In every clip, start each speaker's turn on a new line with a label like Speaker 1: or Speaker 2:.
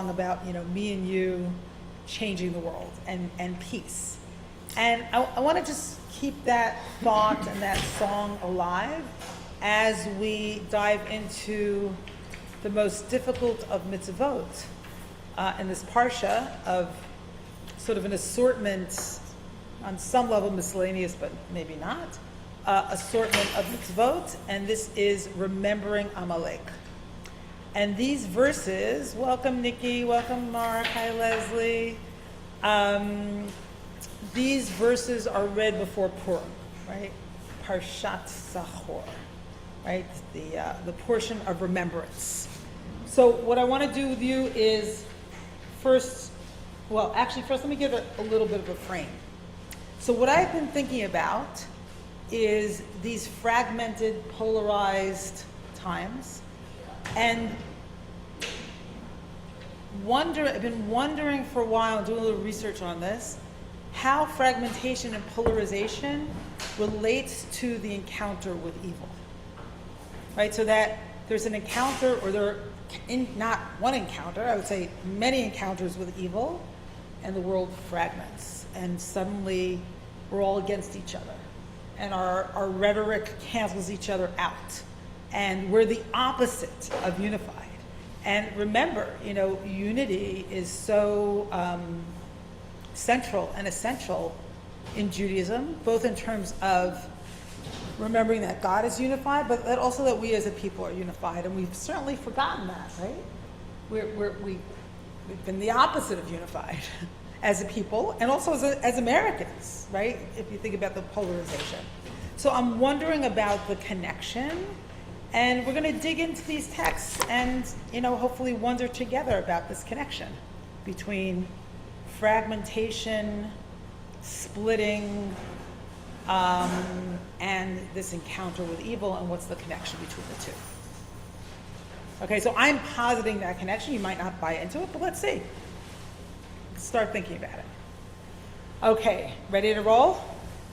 Speaker 1: song about, me and you changing the world and peace. And I want to just keep that thought and that song alive as we dive into the most difficult of mitzvot in this parsha of sort of an assortment, on some level miscellaneous, but maybe not, assortment of mitzvot, and this is remembering Amalek. And these verses, welcome Nikki, welcome Mark, hi Leslie. These verses are read before Purim, right? Parshat Zachor, right? The portion of remembrance. So what I want to do with you is first let me give it a little bit of a frame. So what I've been thinking about is these fragmented, polarized times, and I've been wondering for a while, doing a little research on this, how fragmentation and polarization relates to the encounter with evil, right? So that there's an encounter, or not one encounter, I would say many encounters with evil, and the world fragments, and suddenly we're all against each other, and our rhetoric cancels each other out, and we're the opposite of unified. And remember, unity is so central and essential in Judaism, both in terms of remembering that God is unified, but that also that we as a people are unified, and we've certainly forgotten that, right? We've been the opposite of unified as a people, and also as Americans, right? If you think about the polarization. So I'm wondering about the connection, and we're going to dig into these texts and, hopefully wonder together about this connection between fragmentation, splitting, and this encounter with evil, and what's the connection between the two. Okay, so I'm positing that connection. You might not buy into it, but let's see. Start thinking about it. Okay, ready to roll?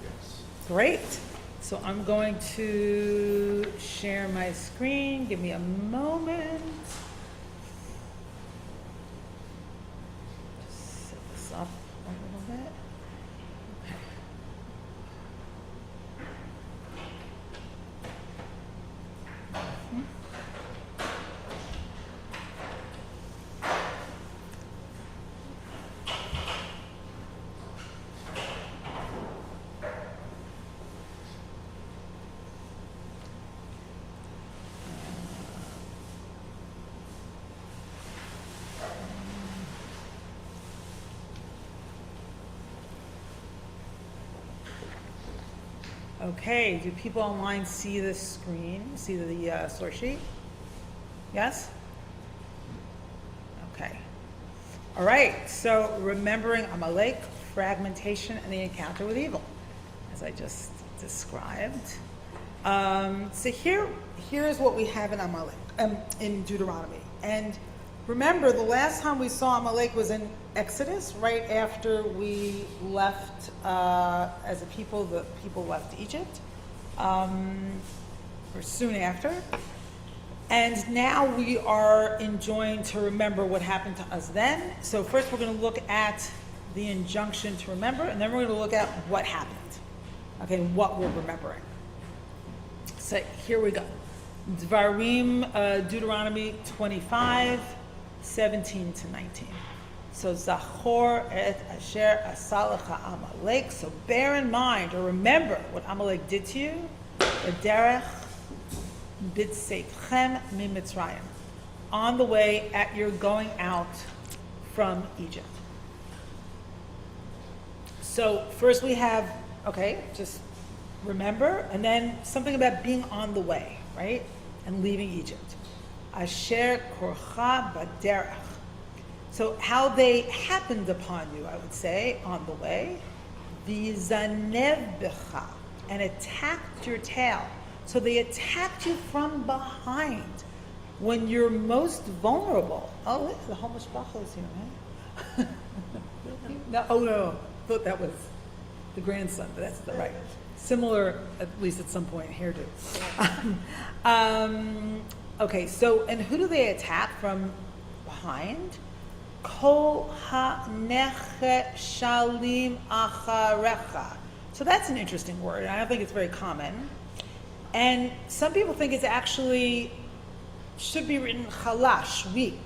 Speaker 2: Yes.
Speaker 1: Great. So I'm going to share my screen. Give me a moment. Just set this up a little bit. Okay. Okay, do people online see the screen, see the source sheet? Yes? Okay. All right, so remembering Amalek, fragmentation, and the encounter with evil, as I just described. So here's what we have in Amalek, in Deuteronomy. And remember, the last time we saw Amalek was in Exodus, right after we left, as a people, the people left Egypt, or soon after. And now we are enjoined to remember what happened to us then. So first we're going to look at the injunction to remember, and then we're going to look at what happened. Okay, what we're remembering. So here we go. Dvarim, Deuteronomy 25, 17 to 19. So Zachor et asher asalecha Amalek. So bear in mind or remember what Amalek did to you. Derech b'tseitchem miMitzrayim. On the way at your going out from Egypt. So first we have, just remember, and then something about being on the way, right? And leaving Egypt. Asher korcha baderech. So how they happened upon you, I would say, on the way. V'zanev becha, and attacked your tail. So they attacked you from behind when you're most vulnerable. Oh, look, the whole mishpacha is here, right? No. Thought that was the grandson, but that's the right. Similar, at least at some point, hairdo. Okay, so, and who do they attack from behind? kol ha-necheshalim acharecha. So that's an interesting word, and I don't think it's very common. And some people think it's actually should be written chalash, weak.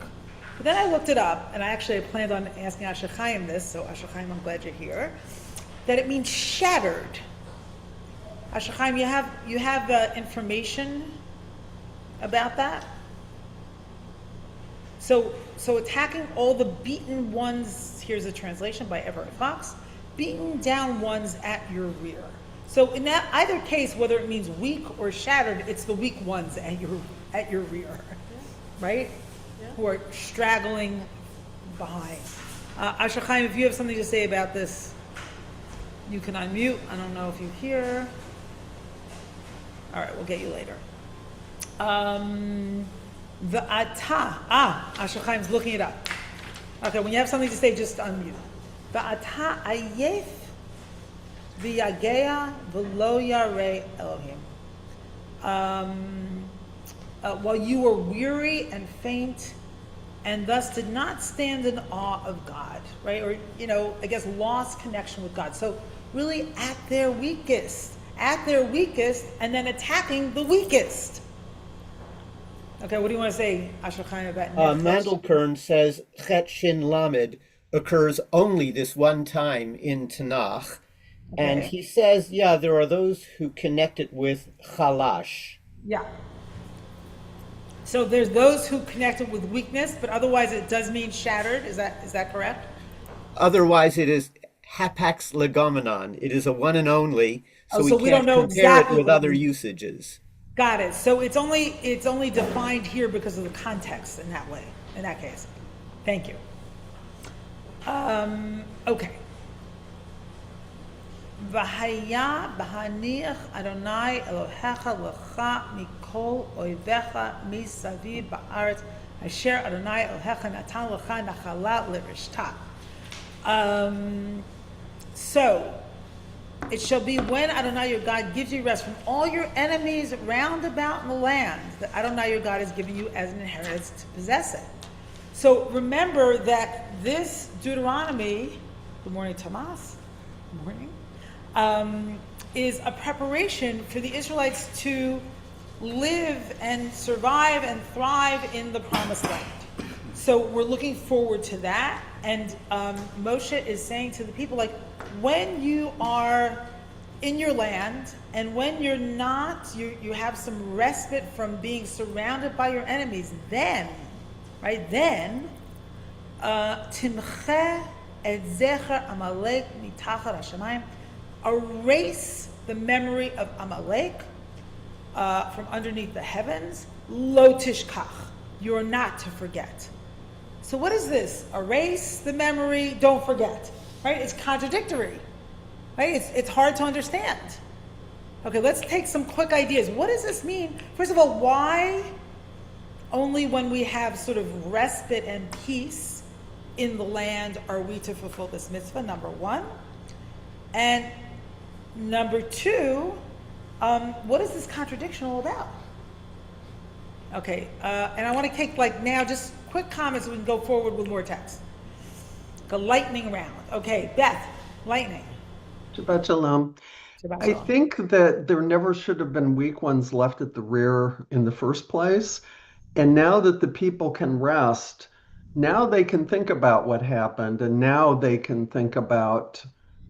Speaker 1: But then I looked it up, and I planned on asking Asher Chaim this, so Asher Chaim, I'm glad you're here, that it means shattered. Asher Chaim, you have information about that? So attacking all the beaten ones, here's a translation by Everett Fox, beaten down ones at your rear. So in that either case, whether it means weak or shattered, it's the weak ones at your rear, right? Yeah. Who are straggling behind. Asher Chaim, if you have something to say about this, you can unmute. I don't know if you hear. All right, we'll get you later. The ata. Asher Chaim's looking it up. Okay, when you have something to say, just unmute. The ata ayef v'yagea v'lo yarei Elohim. While you were weary and faint, and thus did not stand in awe of God, right? Or, I guess lost connection with God. So really at their weakest, and then attacking the weakest. Okay, what do you want to say, Asher Chaim, about
Speaker 2: Mandelkern says Chet Shin Lamed occurs only this one time in Tanakh. Okay. And he says, there are those who connect it with chalash.
Speaker 1: Yeah. So there's those who connect it with weakness, but otherwise it does mean shattered. Is that correct?
Speaker 2: Otherwise it is hapax legomenon. It is a one and only, so we
Speaker 1: don't
Speaker 2: can't
Speaker 1: know
Speaker 2: compare
Speaker 1: exactly
Speaker 2: it with other usages.
Speaker 1: Got it. So it's only defined here because of the context in that way, in that case. Thank you. Okay. V'haya b'haniach Adonai Elohecha lecha mikol oivecha misaviv ba'aretz asher Adonai Elohecha natan lecha nachala l'rishta. So it shall be when Adonai your God gives you rest from all your enemies round about in the land that Adonai your God has given you as an inheritance to possess it. So remember that this Deuteronomy, good morning Tomas, good morning, is a preparation for the Israelites to live and survive and thrive in the promised land. So we're looking forward to that. And Moshe is saying to the people, when you are in your land and when you're not, you have some respite from being surrounded by your enemies, then, timche et zecher Amalek mitachar hashamayim, erase the memory of Amalek from underneath the heavens, lo tishkach, you're not to forget. So what is this? Erase the memory, don't forget, right? It's contradictory, right? It's hard to understand. Okay, let's take some quick ideas. What does this mean? First of all, why only when we have sort of respite and peace in the land are we to fulfill this mitzvah, number one? And number two, what is this contradiction all about? Okay, and I want to take now just quick comments so we can go forward with more text. A lightning round. Okay, Beth, lightning.
Speaker 3: Shabbat Shalom. I think that there never should have been weak ones left at the rear in the first place. And now that the people can rest, now they can think about what happened. And now they can think about,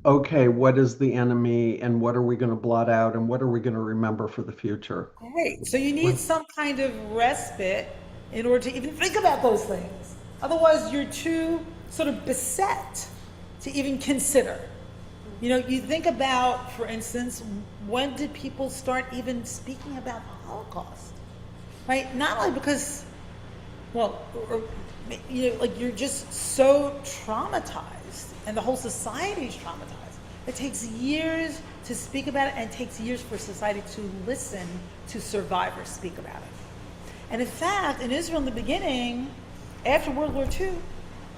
Speaker 3: okay, what is the enemy and what are we going to blot out and what are we going to remember for the future?
Speaker 1: Great. So you need some kind of respite in order to even think about those things. Otherwise, you're too sort of beset to even consider. You think about, for instance, when did people start even speaking about the Holocaust? Right? Not only because, you're just so traumatized, and the whole society is traumatized. It takes years to speak about it, and it takes years for society to listen to survivors speak about it. And in fact, in Israel in the beginning, after World War II,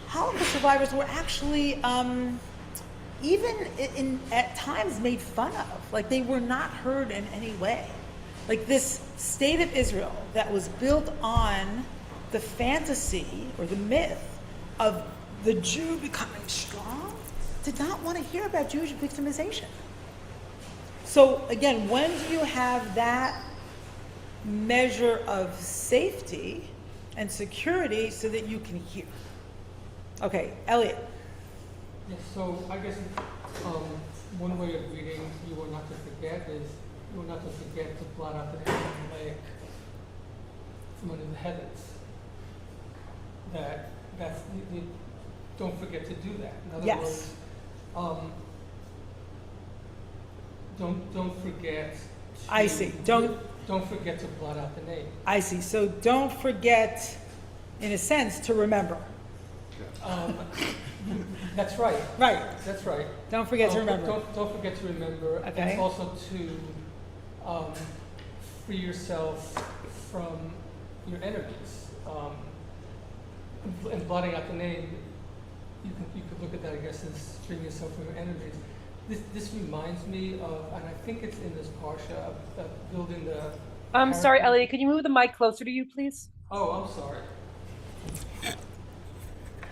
Speaker 1: Holocaust survivors were actually even at times made fun of. They were not heard in any way. This state of Israel that was built on the fantasy or the myth of the Jew becoming strong did not want to hear about Jewish victimization. So again, when do you have that measure of safety and security so that you can hear? Okay, Elliot.
Speaker 4: Yes, so I guess one way of reading "you are not to forget" is "you are not to forget to blot out the name of Amalek from under the heavens." That's you don't forget to do that. In other
Speaker 1: Yes.
Speaker 4: words, don't forget.
Speaker 1: I see. Don't
Speaker 4: forget to blot out the name.
Speaker 1: I see. So don't forget, in a sense, to remember.
Speaker 4: That's right.
Speaker 1: Right.
Speaker 4: That's right.
Speaker 1: Don't forget to remember.
Speaker 4: Don't forget to remember.
Speaker 1: Okay.
Speaker 4: And also to free yourself from your enemies. And blotting out the name, you could look at that, I guess, as freeing yourself from your enemies. This reminds me of, and I think it's in this parsha of building the.
Speaker 5: I'm sorry, Elliot. Can you move the mic closer to you, please?
Speaker 4: Oh, I'm sorry.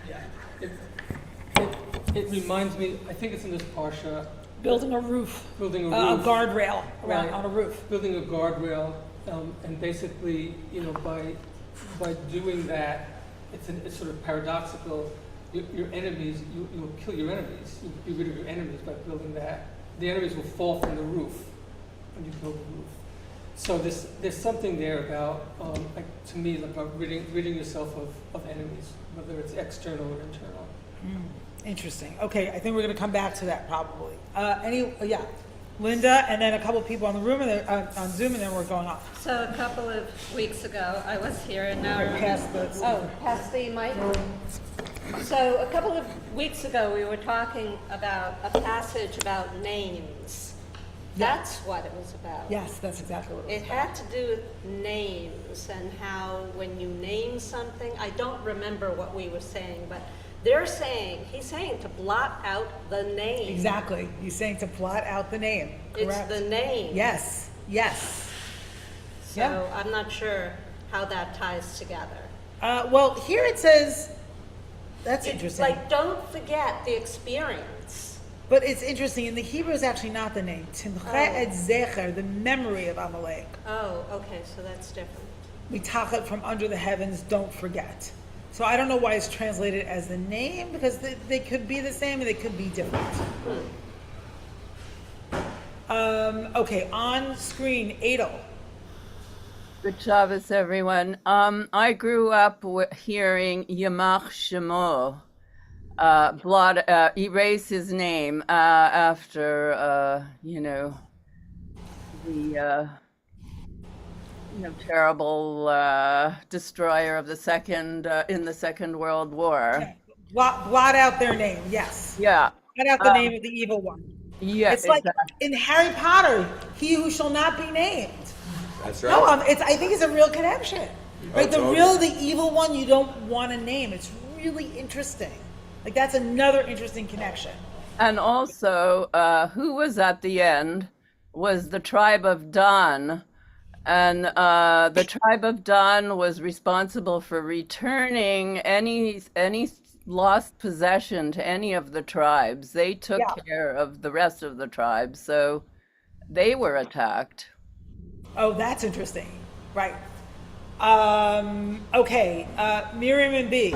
Speaker 4: Yeah. It reminds me, I think it's in this parsha.
Speaker 1: Building a roof.
Speaker 4: Building a
Speaker 1: A
Speaker 4: roof.
Speaker 1: guardrail around
Speaker 4: Right.
Speaker 1: on a roof.
Speaker 4: Building a guardrail, and basically, by doing that, it's sort of paradoxical. Your enemies, you'll kill your enemies. You get rid of your enemies by building that. The enemies will fall from the roof when you build the roof. So there's something there about, to me, about ridding yourself of enemies, whether it's external or internal.
Speaker 1: Interesting. Okay, I think we're going to come back to that probably. Yeah, Linda, and then a couple people on the room and then, on Zoom, and then we're going off.
Speaker 6: So a couple of weeks ago, I was here and now.
Speaker 1: Right past the-
Speaker 6: Past the mic. So a couple of weeks ago, we were talking about a passage about names. That's what it was about.
Speaker 1: Yes, that's exactly what it
Speaker 6: It had to do with names and how when you name something, I don't remember what we were saying, but he's saying to blot out the name.
Speaker 1: Exactly. He's saying to blot out the name. Correct.
Speaker 6: It's the name.
Speaker 1: Yes, yes.
Speaker 6: So
Speaker 1: Yeah.
Speaker 6: I'm not sure how that ties together.
Speaker 1: Well, here it says, that's
Speaker 6: It's
Speaker 1: interesting.
Speaker 6: like, don't forget the experience.
Speaker 1: But it's interesting, in the Hebrew is actually not the name. Timche et zecher, the memory of Amalek.
Speaker 6: Oh, okay, so that's different.
Speaker 1: Mitachat, from under the heavens, don't forget. So I don't know why it's translated as the name, because they could be the same and they could be different. Okay, on screen, Adel.
Speaker 7: Good Shabbos, everyone. I grew up hearing Yamach Shemo, erase his name after the terrible destroyer of the Second World War.
Speaker 1: Blot out their name, yes.
Speaker 7: Yeah.
Speaker 1: Blot out the name of the evil one.
Speaker 7: Yeah,
Speaker 1: It's like
Speaker 7: exactly.
Speaker 1: in Harry Potter, he who shall not be named.
Speaker 8: That's right.
Speaker 1: No, I think it's a real connection. Right, the evil one you don't want to name. It's really interesting. Like that's another interesting connection.
Speaker 7: And also, who was at the end was the tribe of Dan. And the tribe of Dan was responsible for returning any lost possession to any of the tribes. They took care of the rest of the tribes, so they were attacked.
Speaker 1: Oh, that's interesting. Right. Okay, Miriam and B.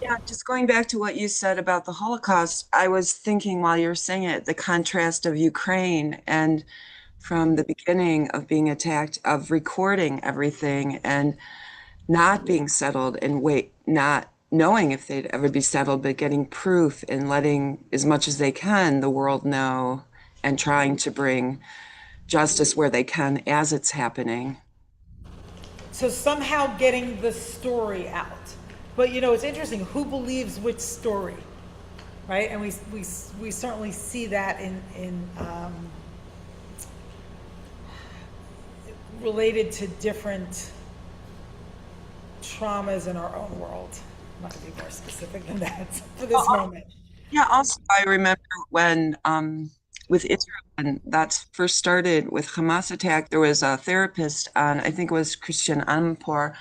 Speaker 9: Yeah, just going back to what you said about the Holocaust, I was thinking while you were saying it, the contrast of Ukraine and from the beginning of being attacked, of recording everything and not being settled and not knowing if they'd ever be settled, but getting proof and letting as much as they can the world know and trying to bring justice where they can as it's happening.
Speaker 1: So somehow getting the story out. But it's interesting, who believes which story, right? And we certainly see that in related to different traumas in our own world. I'm not gonna be more specific than that for this moment.
Speaker 9: Yeah, also I remember when with Israel, and that's first started with Hamas attack, there was a therapist on, I think it was Christian Amanpour,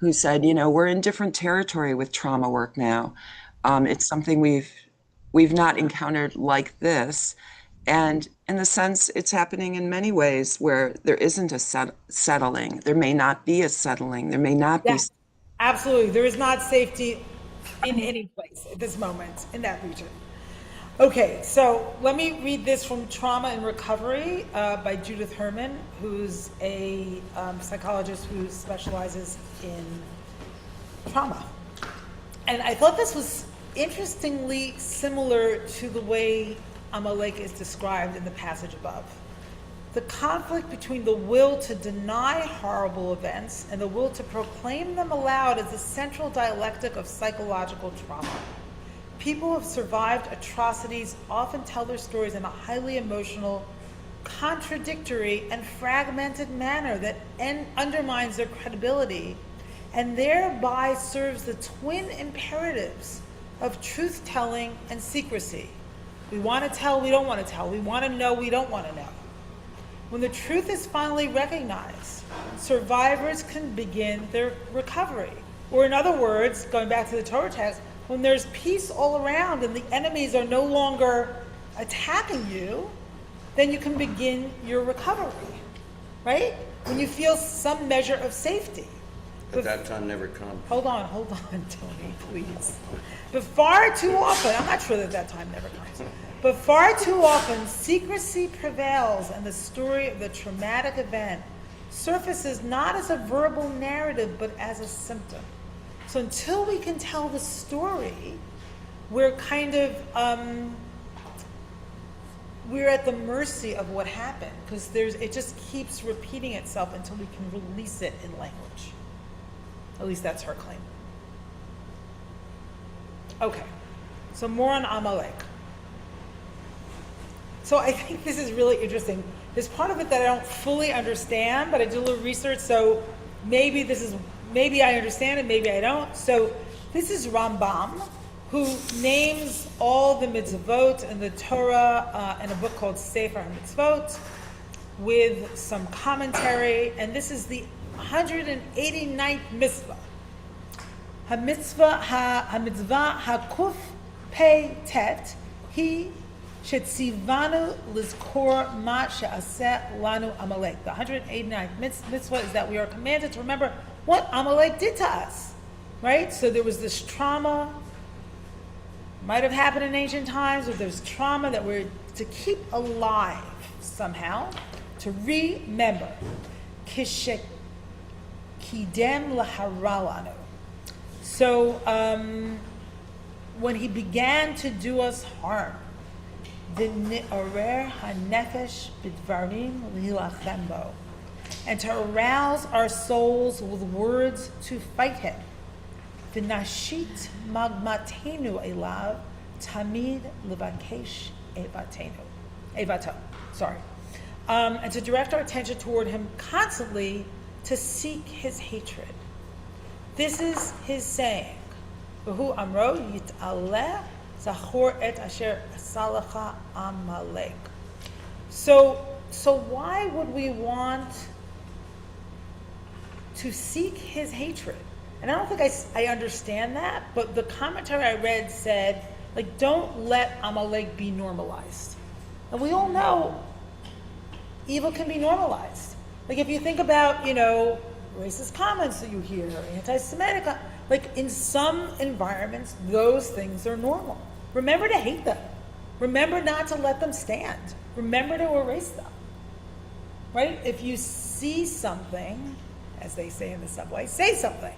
Speaker 9: who said, we're in different territory with trauma work now. It's something we've not encountered like this. And in the sense, it's happening in many ways where there isn't a settling. There may not be a settling. There may not be.
Speaker 1: Yes, absolutely. There is not safety in any place at this moment in that region. Okay, so let me read this from Trauma and Recovery by Judith Herman, who's a psychologist who specializes in trauma. And I thought this was interestingly similar to the way Amalek is described in the passage above. The conflict between the will to deny horrible events and the will to proclaim them aloud is the central dialectic of psychological trauma. People who have survived atrocities often tell their stories in a highly emotional, contradictory, and fragmented manner that undermines their credibility and thereby serves the twin imperatives of truth-telling and secrecy. We want to tell, we don't want to tell. We want to know, we don't want to know. When the truth is finally recognized, survivors can begin their recovery. Or in other words, going back to the Torah text, when there's peace all around and the enemies are no longer attacking you, then you can begin your recovery, right? When you feel some measure of safety.
Speaker 8: But that time never comes.
Speaker 1: Hold on, Tony, please. But far too often, I'm not sure that time never comes, but far too often, secrecy prevails and the story of the traumatic event surfaces not as a verbal narrative, but as a symptom. So until we can tell the story, we're kind of, we're at the mercy of what happened, because it just keeps repeating itself until we can release it in language. At least that's her claim. Okay, so more on Amalek. So I think this is really interesting. There's part of it that I don't fully understand, but I did a little research, so maybe I understand it, maybe I don't. So this is Rambam, who names all the mitzvot in the Torah in a book called Sefer HaMitzvot with some commentary, and this is the 189th mitzvah. Hamitzvah hakuf pei tet hi shetzivanu lizkor ma she'aseh lanu Amalek. The 189th mitzvah is that we are commanded to remember what Amalek did to us, right? So there was this trauma, might have happened in ancient times, or there's trauma that we're to keep alive somehow, to remember. Kishek Kidem laharalanu. So when he began to do us harm, the ni'orer hanefesh bidvarim lilachem bo, and to arouse our souls with words to fight him. The nashit magmatenu elav tamid levakesh evato. Sorry, and to direct our attention toward him constantly, to seek his hatred. This is his saying. V'hu amro yit'aleh zachor et asher asalacha Amalek. So why would we want to seek his hatred? And I don't think I understand that, but the commentary I read said, like, don't let Amalek be normalized. And we all know evil can be normalized. Like if you think about, racist comments that you hear, or anti-Semitic, like in some environments, those things are normal. Remember to hate them. Remember not to let them stand. Remember to erase them, right? If you see something, as they say in the subway, say something.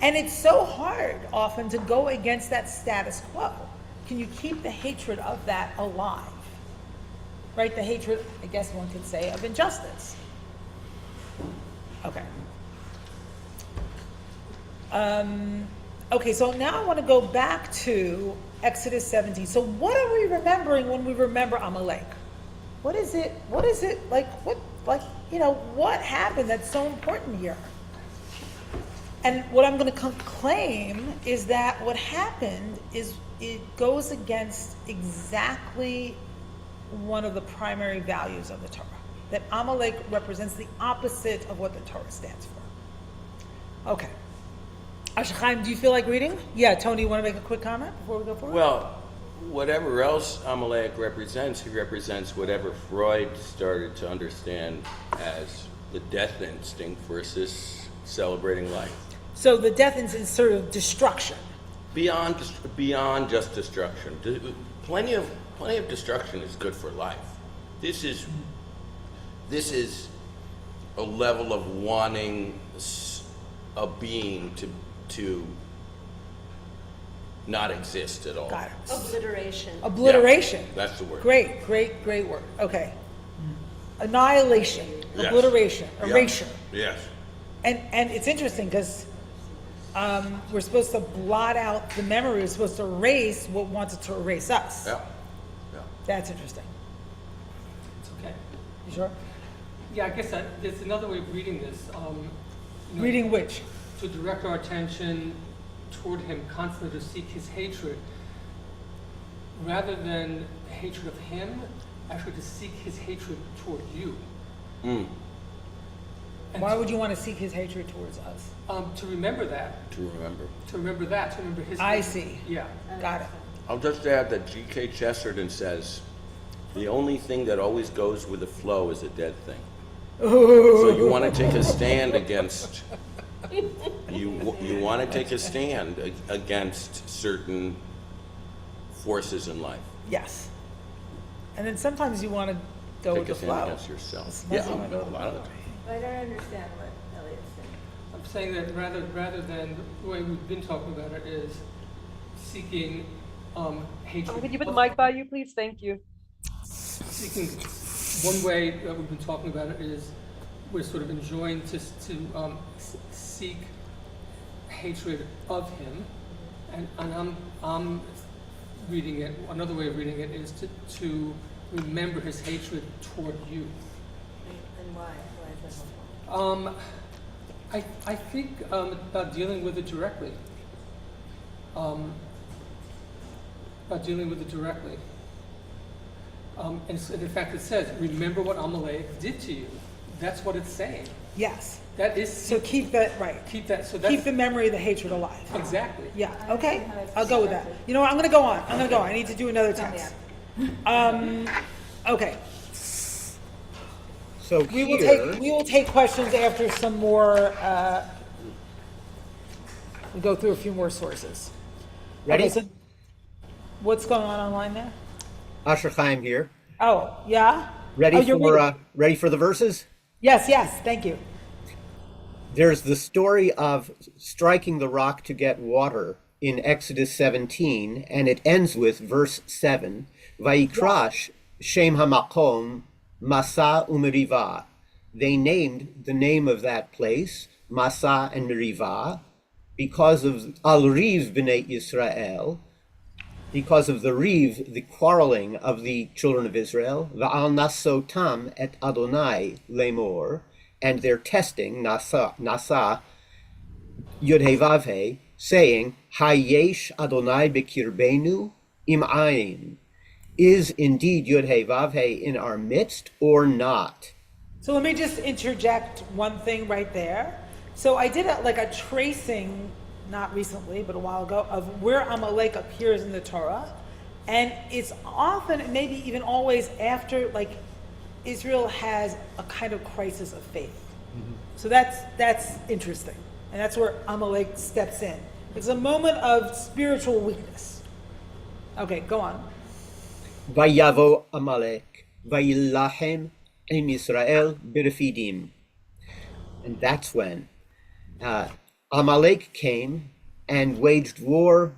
Speaker 1: And it's so hard often to go against that status quo. Can you keep the hatred of that alive? Right, the hatred, I guess one could say, of injustice. Okay. Okay, so now I want to go back to Exodus 17. So what are we remembering when we remember Amalek? What is it like, what happened that's so important here? And what I'm going to claim is that what happened is it goes against exactly one of the primary values of the Torah, that Amalek represents the opposite of what the Torah stands for. Okay. Asher Chaim, do you feel like reading? Yeah, Tony, you want to make a quick comment before we go forward?
Speaker 8: Well, whatever else Amalek represents, he represents whatever Freud started to understand as the death instinct versus celebrating life.
Speaker 1: So the death is sort of destruction.
Speaker 8: Beyond just destruction. Plenty of destruction is good for life. This is a level of wanting a being to not exist at all.
Speaker 1: Got it.
Speaker 6: Obliteration.
Speaker 1: Obliteration.
Speaker 8: Yeah, that's the word.
Speaker 1: Great word. Okay. Annihilation,
Speaker 8: Yes.
Speaker 1: obliteration,
Speaker 8: Yeah.
Speaker 1: erasure.
Speaker 8: Yes.
Speaker 1: And it's interesting because we're supposed to blot out the memory. We're supposed to erase what wanted to erase us.
Speaker 8: Yeah. Yeah.
Speaker 1: That's interesting.
Speaker 4: It's okay.
Speaker 1: You sure?
Speaker 4: Yeah, I guess there's another way of reading this.
Speaker 1: Reading which?
Speaker 4: To direct our attention toward him, constantly to seek his hatred, rather than hatred of him, actually to seek his hatred toward you.
Speaker 8: Mm.
Speaker 4: And
Speaker 1: Why would you want to seek his hatred towards us?
Speaker 4: to remember that,
Speaker 8: To remember.
Speaker 4: to remember his.
Speaker 1: I see.
Speaker 4: Yeah.
Speaker 1: Got it.
Speaker 8: I'll just add that G.K. Chesterton says, the only thing that always goes with the flow is a dead thing. So you want to take a stand against, you want to take a stand against certain forces in life.
Speaker 1: Yes. And then sometimes you want to go with
Speaker 8: Take
Speaker 1: the
Speaker 8: a stand
Speaker 1: flow.
Speaker 8: against yourself.
Speaker 1: Sometimes you wanna go with
Speaker 8: a
Speaker 1: the
Speaker 8: lot of
Speaker 1: flow.
Speaker 8: the time.
Speaker 10: I don't understand what Elliot's saying.
Speaker 4: I'm saying that rather than the way we've been talking about it is seeking hatred.
Speaker 5: Could you put the mic by you, please? Thank you.
Speaker 4: Seeking, one way that we've been talking about it is we're sort of enjoying to seek hatred of him, and I'm reading it. Another way of reading it is to remember his hatred toward you.
Speaker 10: And why? Why is that helpful?
Speaker 4: I think about dealing with it directly. And in fact, it says, remember what Amalek did to you. That's what it's saying.
Speaker 1: Yes.
Speaker 4: That is,
Speaker 1: So keep that, right.
Speaker 4: keep that, so that's.
Speaker 1: Keep the memory of the hatred alive.
Speaker 4: Exactly.
Speaker 1: Yeah, okay. I'll go with that. You know what, I'm going to go on. I need to do another text. Okay.
Speaker 2: So
Speaker 1: We
Speaker 2: here,
Speaker 1: will take questions after some more, we go through a few more sources.
Speaker 2: ready?
Speaker 1: Okay, so what's going on online there?
Speaker 2: Asher Chaim here.
Speaker 1: Oh, yeah?
Speaker 2: Ready
Speaker 1: Oh, you're reading.
Speaker 2: ready for the verses?
Speaker 1: Yes, thank you.
Speaker 2: There's the story of striking the rock to get water in Exodus 17, and it ends with verse 7. Vayikrash Shem HaMakom Masa uMeriva. They named the name of that place, Masa and Meriva, because of Al Riv B'nai Yisrael, because of the Riv, the quarreling of the children of Israel, Va'al Nasotam et Adonai Lemor, and their testing, Nasa Yud He Vav He, saying, Hayesh Adonai Bekirbenu Im Ayin. Is indeed Yud He Vav He in our midst or not?
Speaker 1: So let me just interject one thing right there. So I did a tracing, not recently, but a while ago, of where Amalek appears in the Torah. And it's often, maybe even always after, Israel has a kind of crisis of faith. Mm-hmm. So that's interesting. And that's where Amalek steps in. It's a moment of spiritual weakness. Okay, go on.
Speaker 2: Vayavo Amalek, Vayilahem Im Yisrael B'Refidim. And that's when Amalek came and waged war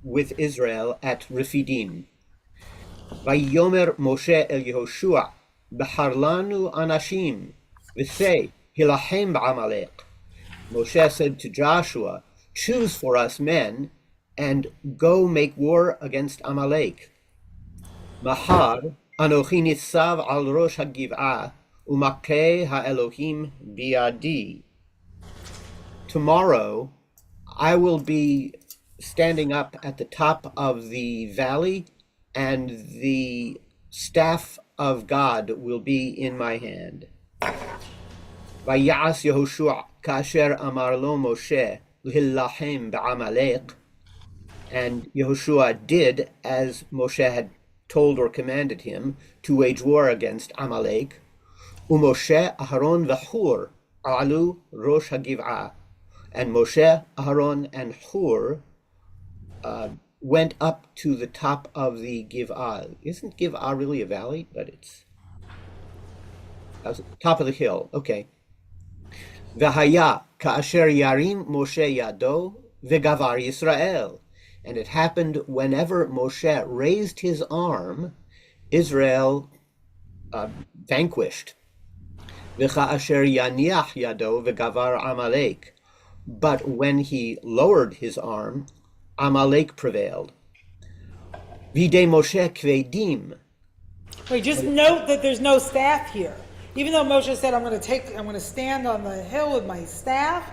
Speaker 2: with Israel at Refidim. Vayomer Moshe El Yehoshua, B'harlanu Anashim, V'sei, Hilahem B'Amalek. Moshe said to Joshua, choose for us men and go make war against Amalek. Mahar Anochi Nitzav al Rosh HaGiv'ah Umakeh HaElohim Biadi. Tomorrow I will be standing up at the top of the valley, and the staff of God will be in my hand. ויעש יהושע כאשר אמר לו משה להילחם בעמלק. And Yehoshua did as Moshe had told or commanded him to wage war against Amalek. Umoshe, Aharon, v'Hur alu rosh hagiv'ah. And Moshe, Aharon, and Hur went up to the top of the Giv'ah. Isn't Giv'ah really a valley? But it's top of the hill. Okay. V'haya ka'asher yarim Moshe yado v'gavar Yisrael. And it happened whenever Moshe raised his arm, Israel vanquished. V'cha'asher yaniach yado v'gavar Amalek. But when he lowered his arm, Amalek prevailed. V'idei Moshe kvedim.
Speaker 1: Wait, just note that there's no staff here. Even though Moshe said, I'm going to stand on the hill with my staff,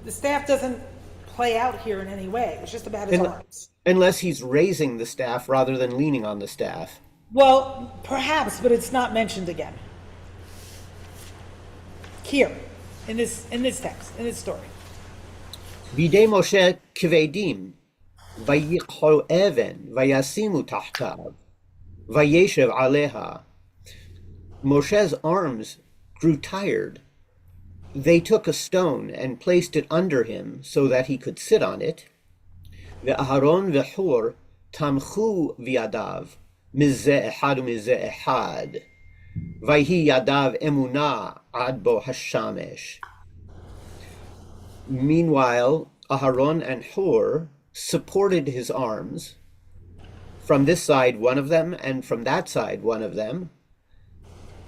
Speaker 1: the staff doesn't play out here in any way. It's just about his arms.
Speaker 2: Unless he's raising the staff rather than leaning on the staff.
Speaker 1: Well, perhaps, but it's not mentioned again. Here, in this text, in this story.
Speaker 2: V'idei Moshe kvedim, vayikhu even, vayasimu tahtav, vayeshev aleha. Moshe's arms grew tired. They took a stone and placed it under him so that he could sit on it. Ve'aharon ve'hur tamchu v'yadav mizeh echad u'mizeh echad. Vayhi yadav emunah ad bo hashamesh. Meanwhile, Aharon and Hur supported his arms. From this side, one of them, and from that side, one of them.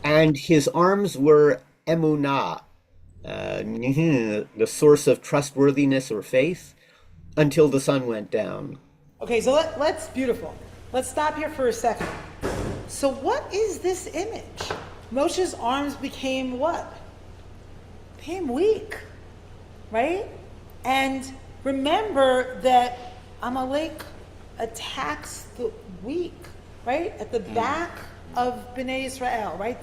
Speaker 2: And his arms were emunah, the source of trustworthiness or faith, until the sun went down.
Speaker 1: Okay, so let's beautiful. Let's stop here for a second. So what is this image? Moshe's arms became what? Became weak, right? And remember that Amalek attacks the weak, right? At the back of Bnei Israel, right?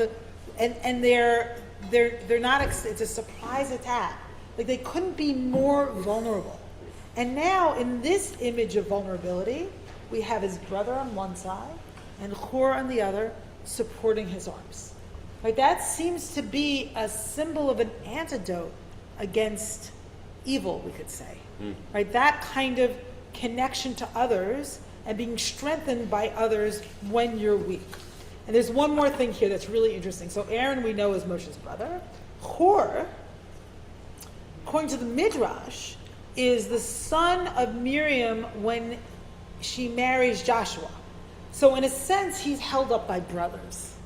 Speaker 1: And they're not. It's a surprise attack. Like they couldn't be more vulnerable. And now in this image of vulnerability, we have his brother on one side and Hur on the other, supporting his arms. Right? That seems to be a symbol of an antidote against evil, we could say. Right? That kind of connection to others and being strengthened by others when you're weak. And there's one more thing here that's really interesting. So Aaron, we know, is Moshe's brother. Hur, according to the Midrash, is the son of Miriam when she marries Joshua. So in a sense, he's held up by brothers.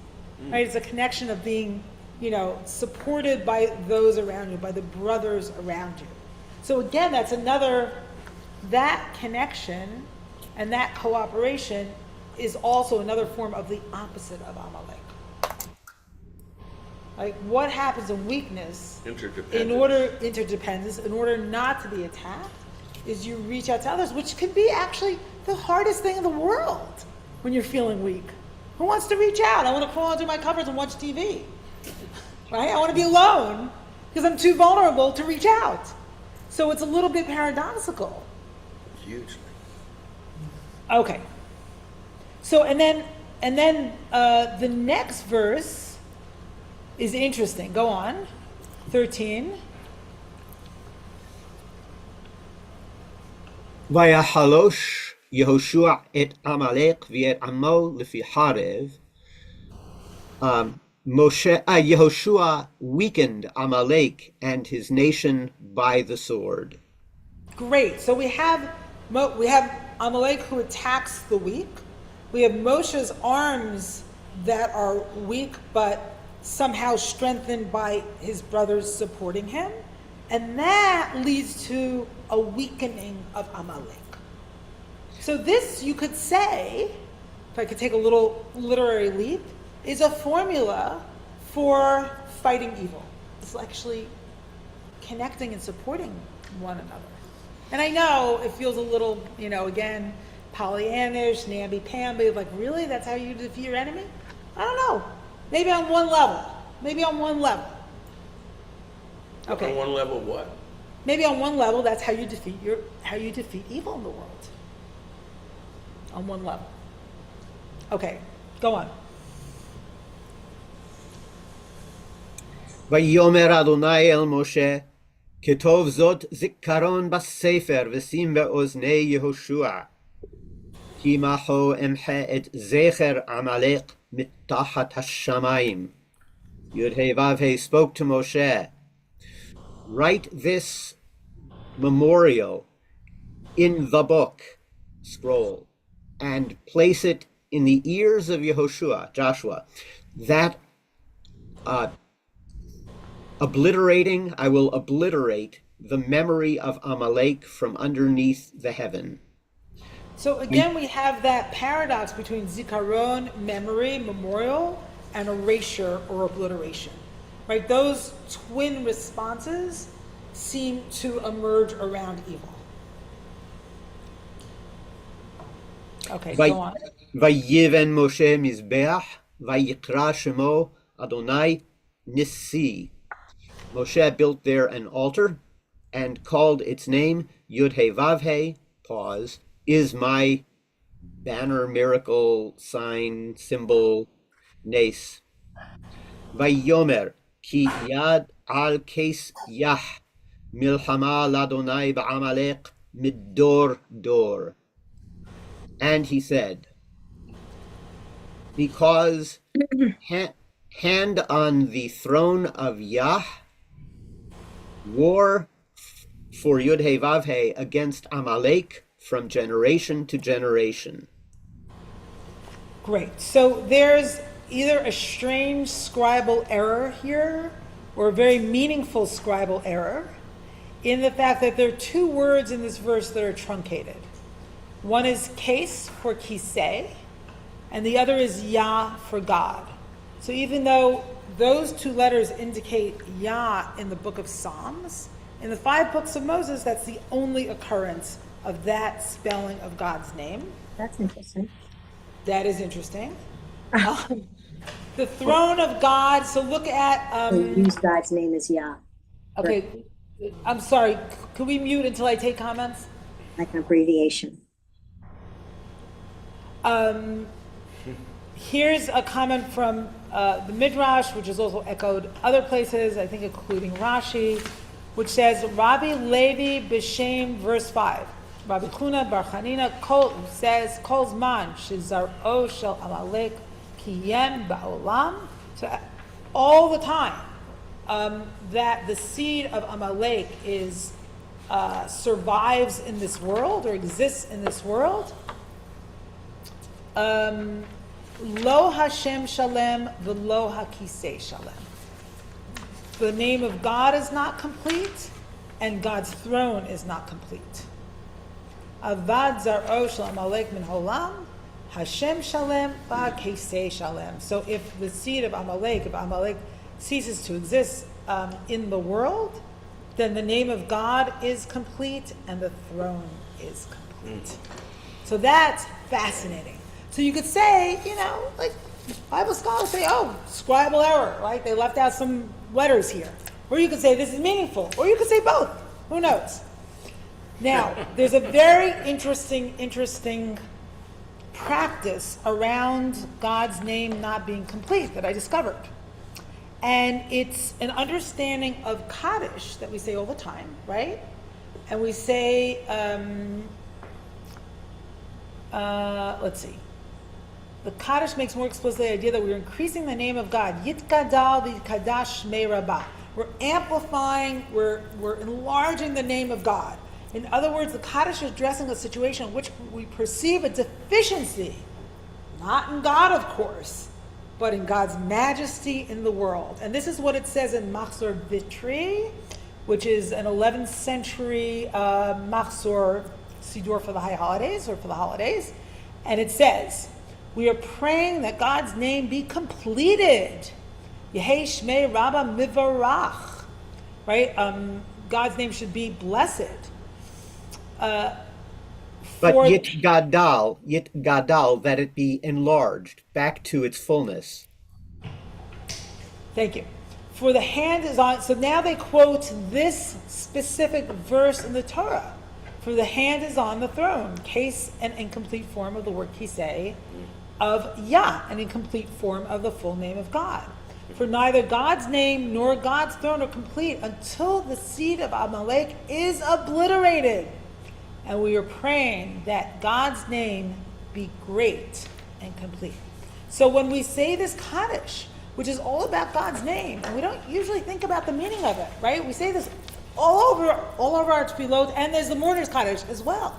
Speaker 1: Right? It's a connection of being, supported by those around you, by the brothers around you. So again, that's that connection and that cooperation is also another form of the opposite of Amalek. Like what happens in weakness, interdependence, in order not to be attacked, is you reach out to others, which can be actually the hardest thing in the world when you're feeling weak. Who wants to reach out? I want to crawl under my covers and watch TV. Right? I want to be alone because I'm too vulnerable to reach out. So it's a little bit paradoxical.
Speaker 8: Hugely.
Speaker 1: Okay. So and then the next verse is interesting. Go on. 13.
Speaker 2: Vayahalosh Yehoshua et Amalek v'et Amo lefi Harev. Yehoshua weakened Amalek and his nation by the sword.
Speaker 1: Great. So we have Amalek who attacks the weak. We have Moshe's arms that are weak but somehow strengthened by his brothers supporting him. And that leads to a weakening of Amalek. So this, you could say, if I could take a little literary leap, is a formula for fighting evil. It's actually connecting and supporting one another. And I know it feels a little, again, Pollyannish, namby-pamby, like really? That's how you defeat your enemy? I don't know. Maybe on one level. Okay.
Speaker 8: On one level, what?
Speaker 1: Maybe on one level, that's how you defeat evil in the world. On one level. Okay, go on.
Speaker 2: ויאמר אדוני אל משה, כתוב זאת זיכרון בספר ושים באוזני יהושע. כי מחו אמחה את זכר עמלק מתחת השמיים. Yud-Heh-Vav-Heh spoke to Moshe, write this memorial in the book, scroll, and place it in the ears of Joshua, that I will obliterate the memory of Amalek from underneath the heaven.
Speaker 1: So again, we have that paradox between zikaron, memory, memorial, and erasure or obliteration, right? Those twin responses seem to emerge around evil. Okay, go on.
Speaker 2: ויבן משה מזבח, ויקרא שמו Adonai Nissi. Moshe built there an altar and called its name Yud-Heh-Vav-Heh, pause, is my banner, miracle, sign, symbol, Nes. Vayomer ki yad al kes yah milchama ladonai ba'amalek midor dor. And he said, because hand on the throne of Yah, war for Yud-Heh-Vav-Heh against Amalek from generation to generation.
Speaker 1: Great. So there's either a strange scribal error here or a very meaningful scribal error in the fact that there are two words in this verse that are truncated. One is case for kiseh, and the other is Yah for God. So even though those two letters indicate Yah in the book of Psalms, in the 5 books of Moses, that's the only occurrence of that spelling of God's name.
Speaker 10: That's interesting.
Speaker 1: That is interesting. The throne of God, so look at...
Speaker 10: use God's name as Yah.
Speaker 1: Okay, I'm sorry, could we mute until I take comments?
Speaker 10: Like an abbreviation.
Speaker 1: Here's a comment from the Midrash, which is also echoed other places, I think including Rashi, which says, Rabbi Levi B'Shem, verse 5. Rabbi Chuna Bar Chanina says, Kol Zman Shezar'o Shel Amalek Kiyem Ba'olam. So all the time that the seed of Amalek is survives in this world or exists in this world, Lo Hashem Shalem v'lo HaKisei Shalem. The name of God is not complete, and God's throne is not complete. Avad Zar'o Shel Amalek Min Holam, Hashem Shalem v'HaKisei Shalem. So if the seed of Amalek, if Amalek ceases to exist in the world, then the name of God is complete and the throne is complete. So that's fascinating. So you could say, like Bible scholars say, oh, scribal error, right? They left out some letters here. Or you could say this is meaningful. Or you could say both. Who knows? Now, there's a very interesting practice around God's name not being complete that I discovered. And it's an understanding of Kaddish that we say all the time, right? And we say, let's see. The Kaddish makes more explicit the idea that we're increasing the name of God. Yitgadal v'kadash shmei rabbah. We're amplifying, we're enlarging the name of God. In other words, the Kaddish is addressing a situation in which we perceive a deficiency, not in God, of course, but in God's majesty in the world. And this is what it says in Machzor Vitri, which is an 11th century Machzor Siddur for the high holidays, or for the holidays. And it says, we are praying that God's name be completed. Yehei Shmei Rabba Mivarach. Right? God's name should be blessed.
Speaker 2: But Yit Gadal, that it be enlarged back to its fullness.
Speaker 1: Thank you. For the hand is on, so now they quote this specific verse in the Torah. For the hand is on the throne, case and incomplete form of the word kisei, of Yah, an incomplete form of the full name of God. For neither God's name nor God's throne are complete until the seed of Amalek is obliterated. And we are praying that God's name be great and complete. So when we say this Kaddish, which is all about God's name, and we don't usually think about the meaning of it, right? We say this all over our tefillot, and there's the mourner's Kaddish as well,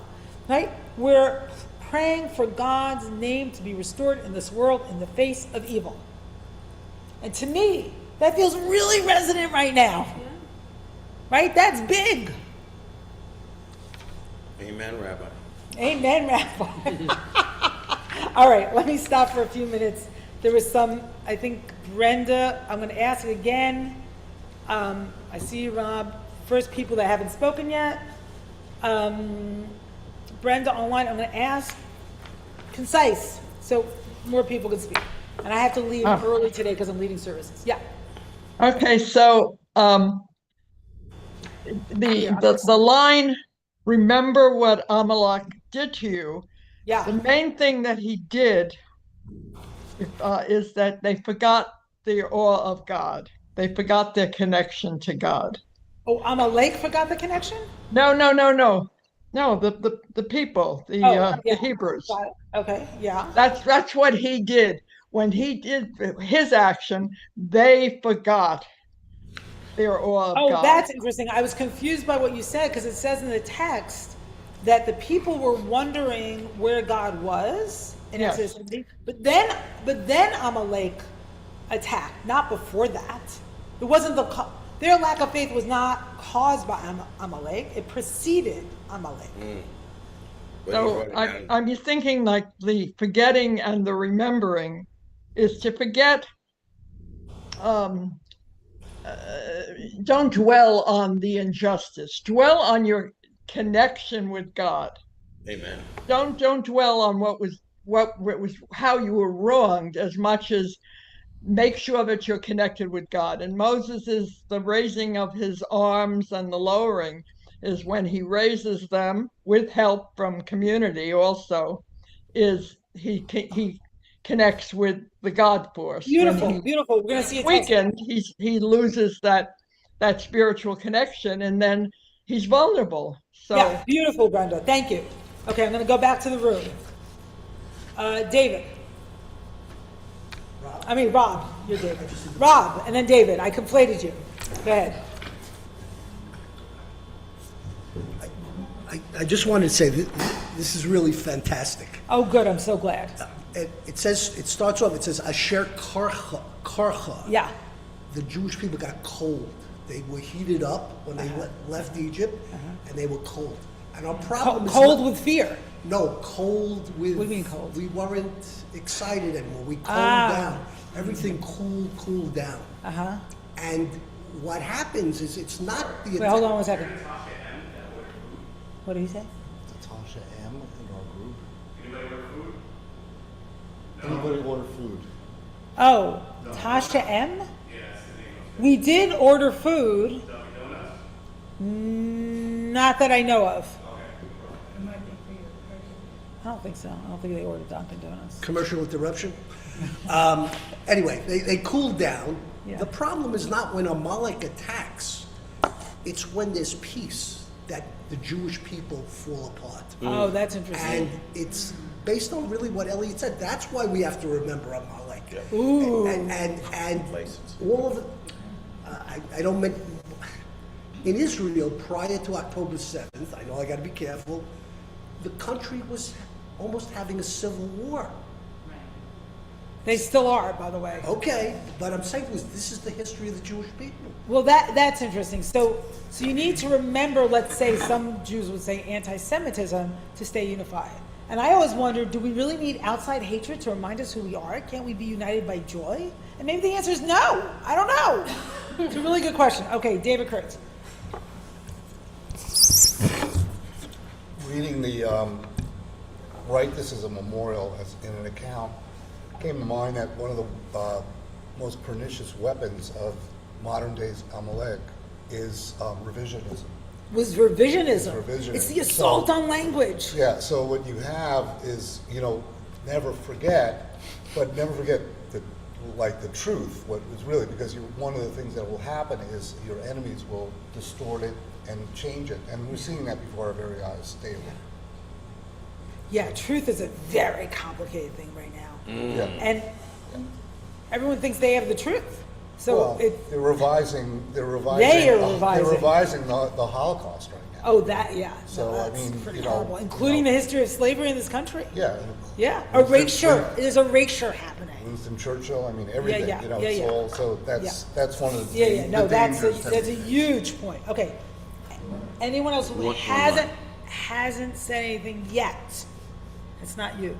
Speaker 1: right? We're praying for God's name to be restored in this world in the face of evil. And to me, that feels really resonant right now. Yeah. Right? That's big.
Speaker 8: Amen, Rabbi.
Speaker 1: Amen, Rabbi. All right, let me stop for a few minutes. There was some, I think, Brenda, I'm going to ask it again. I see you, Rob. First people that haven't spoken yet. Brenda online, I'm going to ask concise so more people can speak. And I have to leave early today because I'm leading services. Yeah.
Speaker 11: Okay, so the line, remember what Amalek did to you.
Speaker 1: Yeah.
Speaker 11: The main thing that he did is that they forgot the awe of God. They forgot their connection to God.
Speaker 1: Oh, Amalek forgot the connection?
Speaker 11: No, the people, the Hebrews.
Speaker 1: Okay, yeah.
Speaker 11: That's what he did. When he did his action, they forgot their awe of God.
Speaker 1: Oh, that's interesting. I was confused by what you said because it says in the text that the people were wondering where God was in Exodus 17. But then Amalek attacked, not before that. It wasn't their lack of faith was not caused by Amalek. It preceded Amalek.
Speaker 11: So I'm thinking like the forgetting and the remembering is to forget. Don't dwell on the injustice. Dwell on your connection with God.
Speaker 8: Amen.
Speaker 11: Don't dwell on what was how you were wronged as much as make sure that you're connected with God. And Moses is the raising of his arms and the lowering is when he raises them with help from community also is he connects with the God force.
Speaker 1: Beautiful. We're going to see it
Speaker 11: weakened. He loses that spiritual connection, and then he's vulnerable. So
Speaker 1: yeah, beautiful, Brenda. Thank you. Okay, I'm going to go back to the room. David. Rob. You're David. Rob, and then David. I conflated you. Go ahead.
Speaker 12: I just wanted to say this is really fantastic.
Speaker 1: Oh, good. I'm so glad.
Speaker 12: It starts off, it says, Asher Karcha.
Speaker 1: Yeah.
Speaker 12: The Jewish people got cold. They were heated up when they left Egypt, and they were cold. And our problem is
Speaker 1: cold with fear.
Speaker 12: No, cold with.
Speaker 1: What do you mean cold?
Speaker 12: We weren't excited anymore. We cooled down. Everything cooled down. And what happens is it's not the.
Speaker 1: Wait, hold on 1 second. What did he say?
Speaker 13: Natasha M. in our group. Anybody order food?
Speaker 1: Oh, Tasha M? We did order food. Not that I know of. I don't think so. I don't think they ordered Dunkin' Donuts.
Speaker 12: Commercial interruption. Anyway, they cooled down. Yeah. The problem is not when Amalek attacks. It's when there's peace that the Jewish people fall apart.
Speaker 1: Oh, that's interesting.
Speaker 12: And it's based on really what Elliot said. That's why we have to remember Amalek.
Speaker 8: Yeah.
Speaker 1: Ooh.
Speaker 12: And all of it, I don't mean, in Israel prior to October 7th, I know I got to be careful, the country was almost having a civil war.
Speaker 1: They still are, by the way.
Speaker 12: Okay, but I'm saying this is the history of the Jewish people.
Speaker 1: Well, that's interesting. So you need to remember, let's say some Jews would say anti-Semitism to stay unified. And I always wonder, do we really need outside hatred to remind us who we are? Can't we be united by joy? And maybe the answer is no. I don't know. It's a really good question. Okay, David Kurtz.
Speaker 13: Reading the write this as a memorial as in an account came to mind that one of the most pernicious weapons of modern day's Amalek is revisionism.
Speaker 1: Was revisionism.
Speaker 13: Revisionism.
Speaker 1: It's the assault on language.
Speaker 13: Yeah, so what you have is, never forget, but never forget the truth, what is really, because one of the things that will happen is your enemies will distort it and change it. And we're seeing that before our very eyes daily.
Speaker 1: Yeah, truth is a very complicated thing right now.
Speaker 13: Yeah.
Speaker 1: And everyone thinks they have the truth. So
Speaker 13: Well, they're revising
Speaker 1: They are revising.
Speaker 13: They're revising the Holocaust right now.
Speaker 1: oh, that, yeah.
Speaker 13: So,
Speaker 1: no,
Speaker 13: I
Speaker 1: that's
Speaker 13: mean,
Speaker 1: pretty
Speaker 13: you know,
Speaker 1: horrible.
Speaker 13: you
Speaker 1: Including
Speaker 13: know.
Speaker 1: the history of slavery in this country.
Speaker 13: Yeah.
Speaker 1: Yeah,
Speaker 13: Winston-
Speaker 1: erasure. There's erasure happening.
Speaker 13: Winston Churchill, I mean, everything,
Speaker 1: yeah,
Speaker 13: it's
Speaker 1: yeah.
Speaker 13: all, so that's one of the
Speaker 1: Yeah, no,
Speaker 13: the
Speaker 1: that's
Speaker 13: dangers.
Speaker 1: a huge point. Okay. Anyone else who
Speaker 8: One
Speaker 1: hasn't said anything yet? It's not you.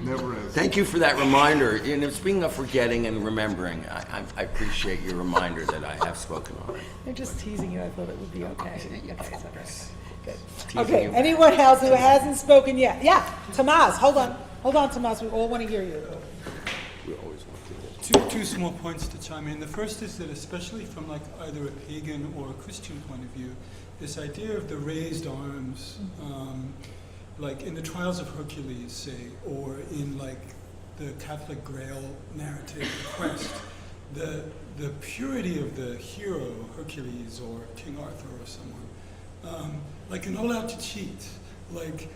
Speaker 13: Never is.
Speaker 8: Thank you for that reminder. Speaking of forgetting and remembering, I appreciate your reminder that I have spoken already.
Speaker 1: They're just teasing you. I thought it would be okay. Okay, it's okay. Good.
Speaker 8: Teasing
Speaker 1: Okay,
Speaker 8: you.
Speaker 1: anyone else who hasn't spoken yet? Yeah, Tomas, hold on. Hold on, Tomas. We all want to hear you.
Speaker 8: We always want to do that.
Speaker 14: Two small points to chime in. The first is that especially from like either a pagan or a Christian point of view, this idea of the raised arms, like in the Trials of Hercules, say, or in like the Catholic Grail narrative, the quest, the purity of the hero, Hercules or King Arthur or someone, like you're not allowed to cheat. Like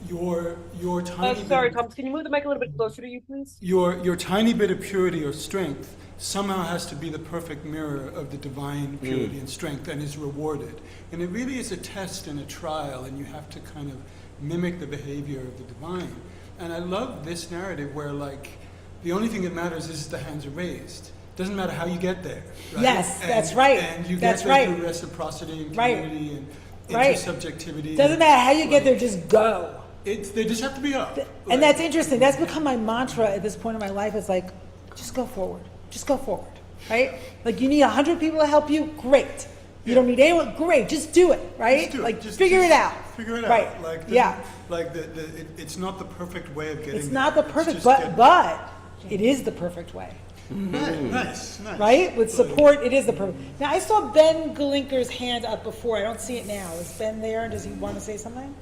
Speaker 14: your tiny
Speaker 5: Sorry,
Speaker 14: bit,
Speaker 5: Thomas, can you move the mic a little bit closer to you, please?
Speaker 14: your tiny bit of purity or strength somehow has to be the perfect mirror of the divine purity and strength and is rewarded. And it really is a test and a trial, and you have to kind of mimic the behavior of the divine. And I love this narrative where like the only thing that matters is the hands are raised. Doesn't matter how you get there. Right?
Speaker 1: Yes, that's right.
Speaker 14: And you
Speaker 1: That's
Speaker 14: get there
Speaker 1: right.
Speaker 14: through reciprocity and
Speaker 1: Right.
Speaker 14: community and
Speaker 1: Right.
Speaker 14: intersubjectivity.
Speaker 1: Doesn't matter how you get there, just go.
Speaker 14: They just have to be up.
Speaker 1: And that's interesting. That's become my mantra at this point in my life. It's like, just go forward. Just go forward, right? Like you need 100 people to help you, great. You don't need anyone, great. Just do it, right?
Speaker 14: Just do it.
Speaker 1: Like
Speaker 14: Just
Speaker 1: figure it out.
Speaker 14: Figure it out.
Speaker 1: Right.
Speaker 14: Like
Speaker 1: yeah.
Speaker 14: Like it's not the perfect way of getting.
Speaker 1: It's
Speaker 14: there.
Speaker 1: not the
Speaker 14: It's
Speaker 1: perfect,
Speaker 14: just
Speaker 1: but it is the perfect way.
Speaker 14: Nice.
Speaker 1: Right? With support, it is the perfect. Now, I saw Ben Galinker's hand up before. I don't see it now. Is Ben there? Does he want to say something?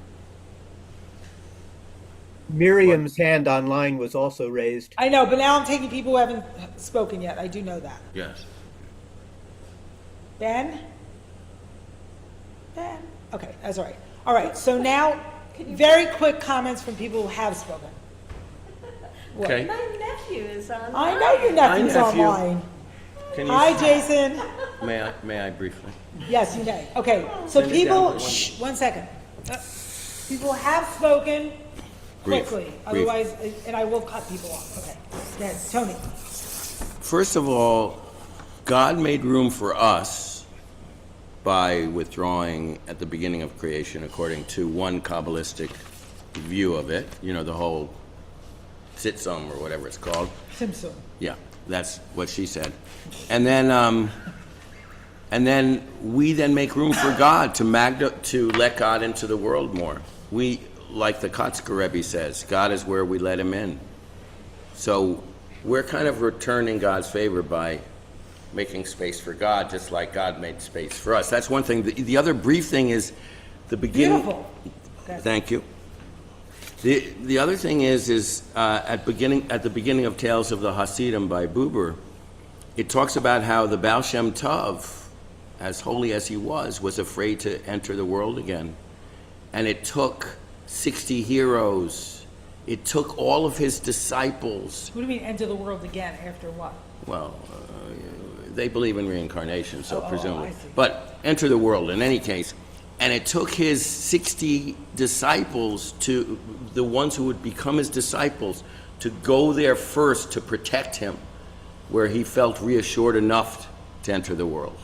Speaker 2: Miriam's hand online was also raised.
Speaker 1: I know, but now I'm taking people who haven't spoken yet. I do know that.
Speaker 8: Yes.
Speaker 1: Ben? Ben? Okay, that's all right. All right, so now, very quick comments from people who have spoken. What?
Speaker 8: Okay.
Speaker 6: My nephew is on.
Speaker 1: I know your nephew's
Speaker 8: Hi, nephew.
Speaker 1: online.
Speaker 8: Can you,
Speaker 1: Hi, Jason.
Speaker 8: May I briefly?
Speaker 1: Yes, you may. Okay, so
Speaker 8: Send it
Speaker 1: people,
Speaker 8: down to
Speaker 1: shh, 1 second. People have spoken
Speaker 8: Brief.
Speaker 1: quickly,
Speaker 8: Brief.
Speaker 1: otherwise, and I will cut people off. Okay, yes, Tony.
Speaker 8: First of all, God made room for us by withdrawing at the beginning of creation, according to one Kabbalistic view of it. You know, the whole Sitzum or whatever it's called.
Speaker 1: Simpson.
Speaker 8: Yeah, that's what she said. And then we then make room for God to let God into the world more. We, like the Kotzker Rebbe says, God is where we let him in. So we're kind of returning God's favor by making space for God, just like God made space for us. That's one thing. The other brief thing is the beginning.
Speaker 1: Beautiful. Okay.
Speaker 8: Thank you. The other thing is at the beginning of Tales of the Hasidim by Buber, it talks about how the Baal Shem Tov, as holy as he was afraid to enter the world again. And it took 60 heroes. It took all of his disciples.
Speaker 1: What do you mean enter the world again after what?
Speaker 8: Well, they believe in reincarnation, so presumably.
Speaker 1: I see.
Speaker 8: But enter the world in any case. And it took his 60 disciples, to the ones who would become his disciples, to go there first to protect him, where he felt reassured enough to enter the world.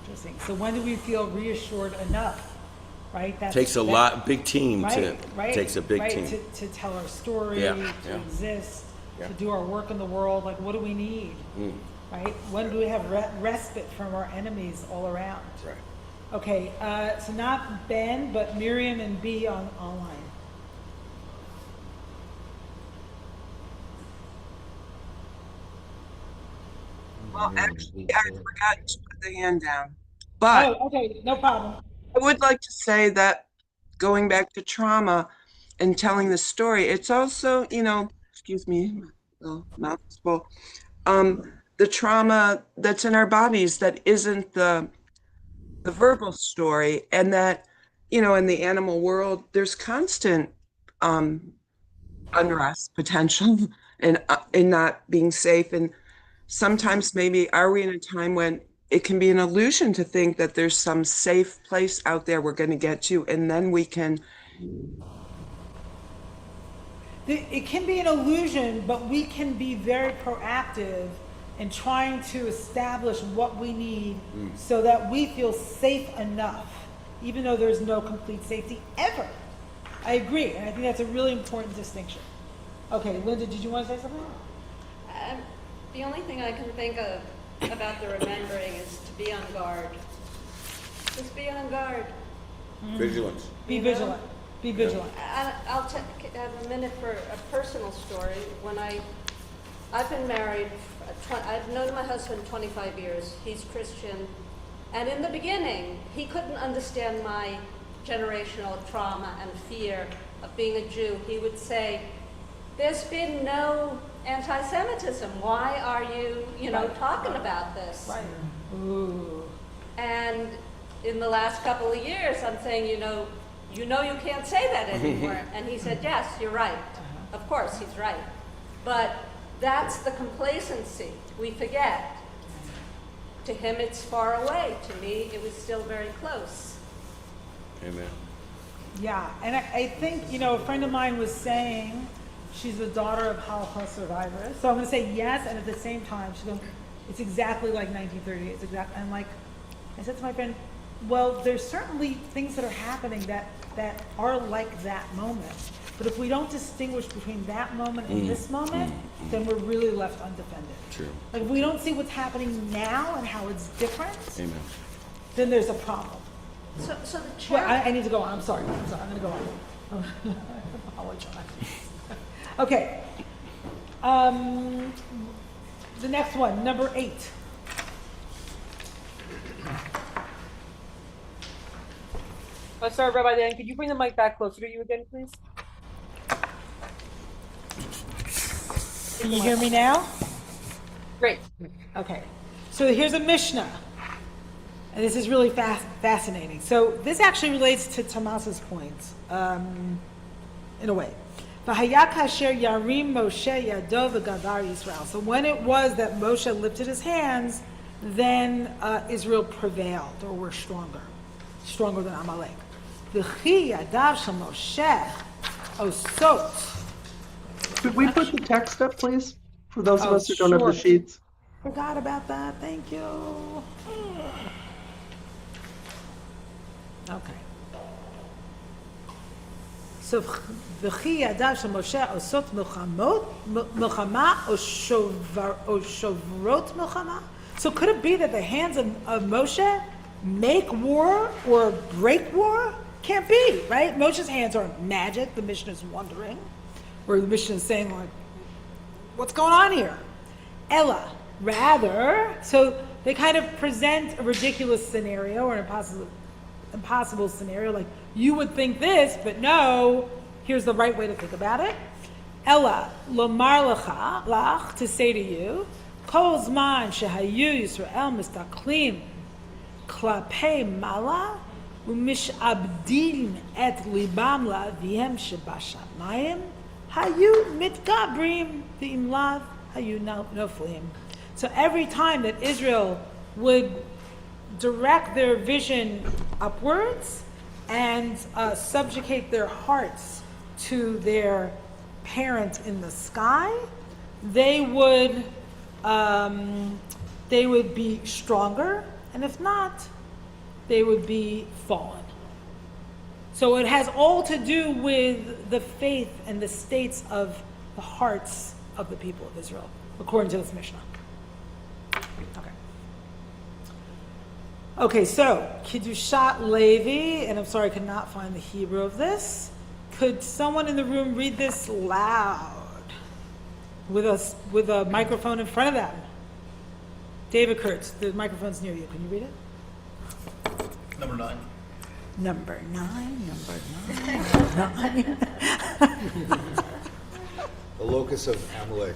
Speaker 1: Interesting. So when do we feel reassured enough? Right?
Speaker 8: Takes a big team takes a big team.
Speaker 1: To tell our story,
Speaker 8: Yeah.
Speaker 1: exist,
Speaker 8: Yeah.
Speaker 1: to do our work in the world. Like, what do we need? Right? When do we have respite from our enemies all around?
Speaker 8: Right.
Speaker 1: Okay, so not Ben, but Miriam and B online.
Speaker 9: Well, actually, I forgot to put the hand down. But
Speaker 1: Oh, okay, no problem.
Speaker 9: I would like to say that going back to trauma and telling the story, it's also, excuse me, mouth is full, the trauma that's in our bodies that isn't the verbal story, and that, in the animal world, there's constant unrest potential and in not being safe. And sometimes maybe are we in a time when it can be an illusion to think that there's some safe place out there we're going to get to, and then we can.
Speaker 1: It can be an illusion, but we can be very proactive in trying to establish what we need so that we feel safe enough, even though there's no complete safety ever. I agree, and I think that's a really important distinction. Okay, Linda, did you want to say something?
Speaker 6: The only thing I can think of about the remembering is to be on guard. Just be on guard.
Speaker 8: Vigilance.
Speaker 1: Be vigilant. Be vigilant.
Speaker 6: I'll have a minute for a personal story. When I've been married, I've known my husband 25 years. He's Christian. And in the beginning, he couldn't understand my generational trauma and fear of being a Jew. He would say, there's been no anti-Semitism. Why are you, talking about this?
Speaker 1: Right. Ooh.
Speaker 6: And in the last couple of years, I'm saying, you can't say that anymore. And he said, yes, you're right. Of course, he's right. But that's the complacency. We forget. To him, it's far away. To me, it was still very close.
Speaker 8: Amen.
Speaker 1: Yeah, and I think, a friend of mine was saying she's the daughter of Holocaust survivors. So I'm going to say yes, and at the same time, she's going, it's exactly like 1938. It's exactly, and I said to my friend, well, there's certainly things that are happening that are like that moment. But if we don't distinguish between that moment and this moment, then we're really left undefended.
Speaker 8: True.
Speaker 1: Like if we don't see what's happening now and how it's different,
Speaker 8: Amen.
Speaker 1: then there's a problem.
Speaker 6: So the
Speaker 1: Well,
Speaker 6: church.
Speaker 1: I need to go on. I'm sorry. I'm going to go on. I apologize. Okay. The next one, number 8.
Speaker 5: Sorry, Rabbi Dan, could you bring the mic back closer to you again, please?
Speaker 1: Can you hear me now?
Speaker 5: Great.
Speaker 1: Okay. So here's a Mishnah. And this is really fascinating. So this actually relates to Thomas's point, in a way. So when it was that Moshe lifted his hands, then Israel prevailed, or were stronger than Amalek.
Speaker 3: Could we put the text up, please, for those of
Speaker 1: Oh,
Speaker 3: us who don't have the
Speaker 1: sure.
Speaker 3: sheets?
Speaker 1: Forgot about that. Thank you. Okay. So, v'chi yadav shel Moshe osot milchama or shovrot milchama. So could it be that the hands of Moshe make war or break war? Can't be, right? Moshe's hands aren't magic. The Mishnah is wondering, or the Mishnah is saying, like, what's going on here? Ella, rather, so they kind of present a ridiculous scenario or an impossible scenario, like you would think this, but no, here's the right way to think about it. Ella, lomar lecha, lach, to say to you, kol zman shehayu Yisrael mistaklim klapei mala umishabdim et libam la'avihem shebashamayim hayu mitgabrim v'im lav hayu noflim. So every time that Israel would direct their vision upwards and subjugate their hearts to their parent in the sky, they would be stronger, and if not, they would be fallen. So it has all to do with the faith and the states of the hearts of the people of Israel, according to this Mishnah. Okay, so Kiddushat Levi, and I'm sorry I could not find the Hebrew of this. Could someone in the room read this loud with a microphone in front of them? David Kurtz, the microphone's near you. Can you read it?
Speaker 15: Number 9.
Speaker 1: Number 9, number 9.
Speaker 13: The locus of Amalek.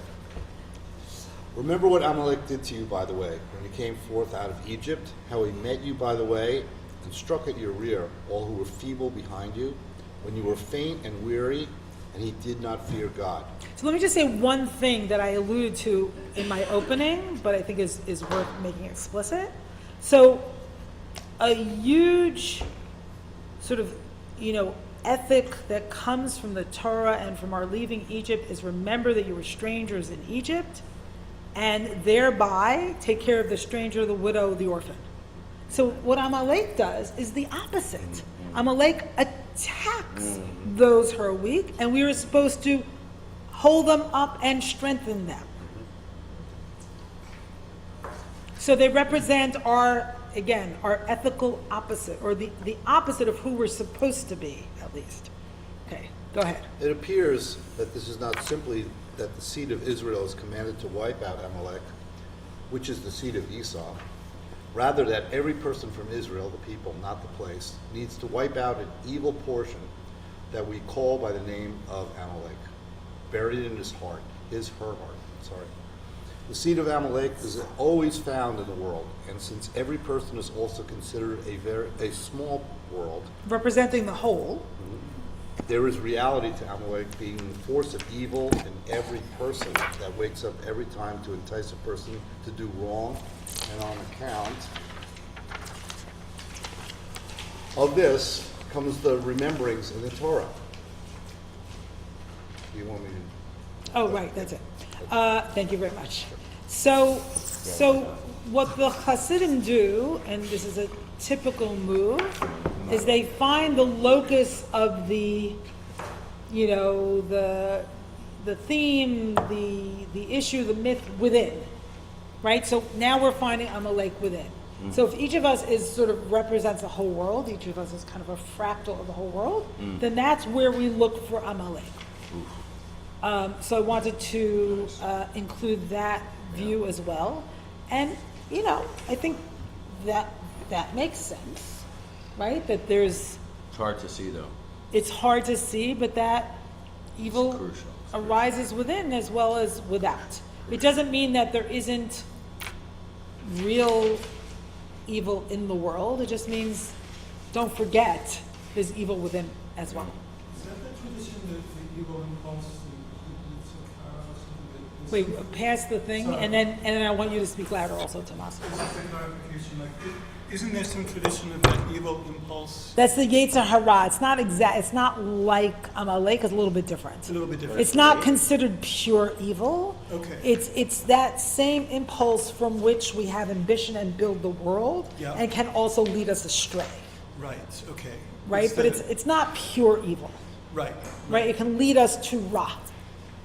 Speaker 13: Remember what Amalek did to you, by the way, when you came forth out of Egypt, how he met you by the way and struck at your rear all who were feeble behind you, when you were faint and weary, and he did not fear God.
Speaker 1: So let me just say one thing that I alluded to in my opening, but I think is worth making explicit. So a huge sort of, ethic that comes from the Torah and from our leaving Egypt is remember that you were strangers in Egypt, and thereby take care of the stranger, the widow, the orphan. So what Amalek does is the opposite. Amalek attacks those who are weak, and we are supposed to hold them up and strengthen them. So they represent our ethical opposite, or the opposite of who we're supposed to be, at least. Okay, go ahead.
Speaker 13: It appears that this is not simply that the seed of Israel is commanded to wipe out Amalek, which is the seed of Esau. Rather, that every person from Israel, the people, not the place, needs to wipe out an evil portion that we call by the name of Amalek, buried in his heart, her heart. The seed of Amalek is always found in the world, and since every person is also considered a small world,
Speaker 1: representing the whole,
Speaker 13: there is reality to Amalek being the force of evil in every person that wakes up every time to entice a person to do wrong, and on account of this comes the rememberings in the Torah. Do you want me to?
Speaker 1: Oh, right, that's it. Thank you very much. So what the Hasidim do, and this is a typical move, is they find the locus of the theme, the issue, the myth within, right? So now we're finding Amalek within. So if each of us represents the whole world, each of us is kind of a fractal of the whole world, then that's where we look for Amalek. So I wanted to include that view as well. And, I think that makes sense, right? That
Speaker 8: It's hard to see, though.
Speaker 1: it's hard to see, but that evil arises within as well as without. It doesn't mean that there isn't real evil in the world. It just means, don't forget, there's evil within as well.
Speaker 14: Is that the tradition that the evil impulse?
Speaker 1: Wait, pass the thing, and then I want you to speak louder also, Tomas.
Speaker 14: Just a clarification, isn't there some tradition of that evil impulse?
Speaker 1: That's the Yetzer Hara. It's not exact. It's not like Amalek. It's a little bit different.
Speaker 14: A little bit different.
Speaker 1: It's not considered pure evil.
Speaker 14: Okay.
Speaker 1: It's that same impulse from which we have ambition and build the world, and can also lead us astray.
Speaker 14: Right. Okay.
Speaker 1: Right, but it's not pure evil.
Speaker 14: Right.
Speaker 1: Right. It can lead us to Ra.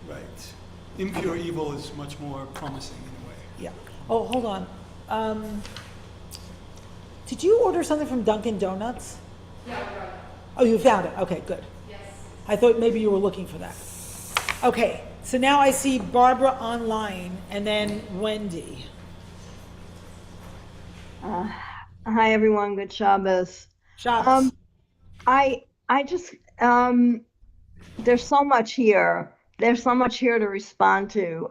Speaker 14: Right. Impure evil is much more promising in a way.
Speaker 1: Yeah. Oh, hold on. Did you order something from Dunkin' Donuts?
Speaker 16: Yeah, right.
Speaker 1: Oh, you found it. Okay, good.
Speaker 16: Yes.
Speaker 1: I thought maybe you were looking for that. Okay, so now I see Barbara online, and then Wendy.
Speaker 17: Hi everyone. Good Shabbos.
Speaker 1: Shabbos.
Speaker 17: I just there's so much here. There's so much here to respond to.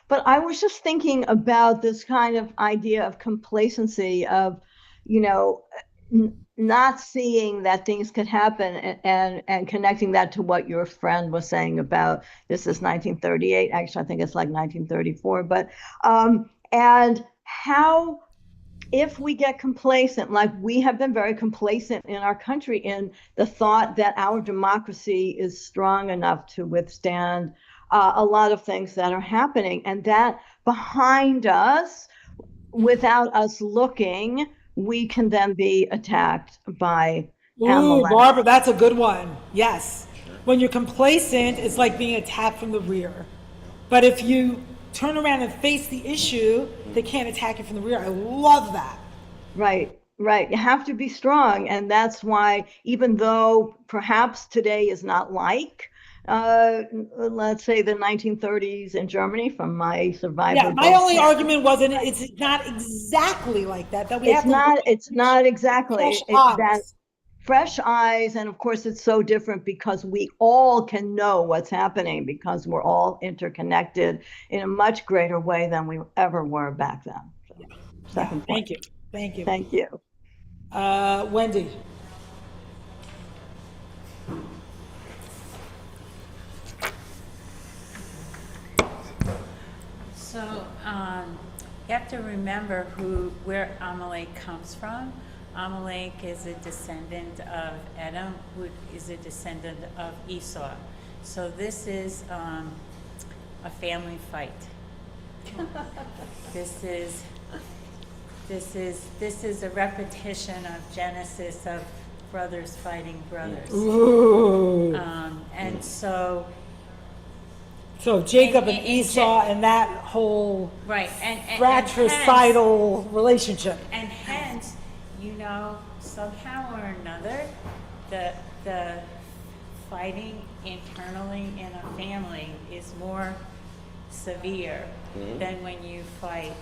Speaker 17: But I was just thinking about this kind of idea of complacency, of, not seeing that things could happen, and connecting that to what your friend was saying about this is 1938. Actually, I think it's like 1934. But and how, if we get complacent, like we have been very complacent in our country in the thought that our democracy is strong enough to withstand a lot of things that are happening, and that behind us, without us looking, we can then be attacked by Amalek.
Speaker 1: Barbara, that's a good one. Yes. When you're complacent, it's like being attacked from the rear. But if you turn around and face the issue, they can't attack you from the rear. I love that.
Speaker 17: Right. You have to be strong. And that's why, even though perhaps today is not like let's say the 1930s in Germany from my survivor.
Speaker 1: Yeah, my only argument wasn't it's not exactly like that. That we have to.
Speaker 17: It's not exactly.
Speaker 1: Fresh
Speaker 17: That
Speaker 1: eyes.
Speaker 17: fresh eyes, and of course it's so different because we all can know what's happening because we're all interconnected in a much greater way than we ever were back then. So, second point.
Speaker 1: Thank you.
Speaker 17: Thank you.
Speaker 1: Wendy.
Speaker 15: So you have to remember where Amalek comes from. Amalek is a descendant of Edom, who is a descendant of Esau. So this is a family fight. This is a repetition of Genesis of brothers fighting brothers.
Speaker 1: Ooh.
Speaker 15: And so
Speaker 1: Jacob and Esau and that whole
Speaker 15: right and
Speaker 1: fratricidal relationship.
Speaker 15: And hence, somehow or another, the fighting internally in a family is more severe than when you fight.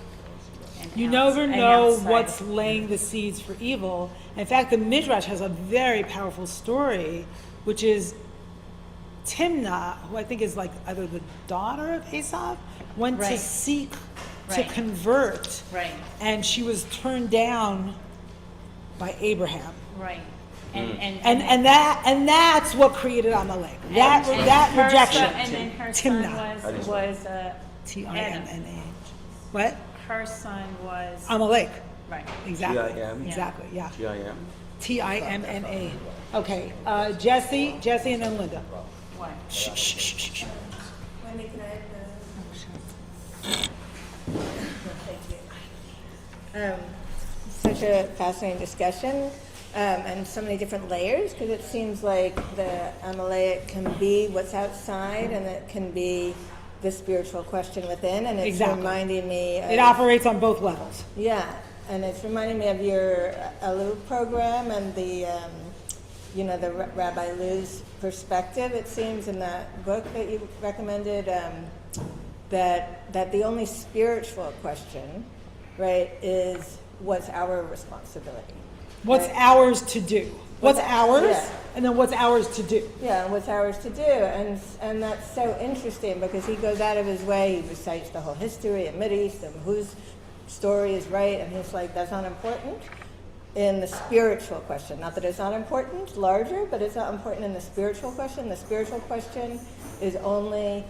Speaker 1: You never know what's laying the seeds for evil. In fact, the Midrash has a very powerful story, which is Timnah, who I think is like either the daughter of Esau, went to seek to convert, and she was turned down by Abraham.
Speaker 15: Right.
Speaker 1: And that's what created Amalek. That rejection.
Speaker 15: And then her son was
Speaker 1: Timnah. What?
Speaker 15: Her son was
Speaker 1: Amalek.
Speaker 15: Right.
Speaker 1: Exactly.
Speaker 8: T-I-M.
Speaker 1: Exactly. Yeah.
Speaker 8: T-I-M.
Speaker 1: Timna. Okay. Jesse, and then Linda.
Speaker 15: What?
Speaker 1: Shh.
Speaker 10: Wendy, can I have
Speaker 16: Such a fascinating discussion, and so many different layers, because it seems like the Amalek can be what's outside, and it can be the spiritual question within, and it's reminding me of,
Speaker 1: it operates on both levels.
Speaker 16: Yeah, and it's reminding me of your Alu program and the the Rabbi Lou's perspective, it seems, in that book that you recommended, that the only spiritual question, right, is what's our responsibility?
Speaker 1: What's ours to do? What's ours, and then what's ours to do?
Speaker 16: Yeah, and what's ours to do, and that's so interesting because he goes out of his way. He recites the whole history of Mideast and whose story is right, and he's like, that's not important in the spiritual question. Not that it's not important, larger, but it's not important in the spiritual question. The spiritual question is only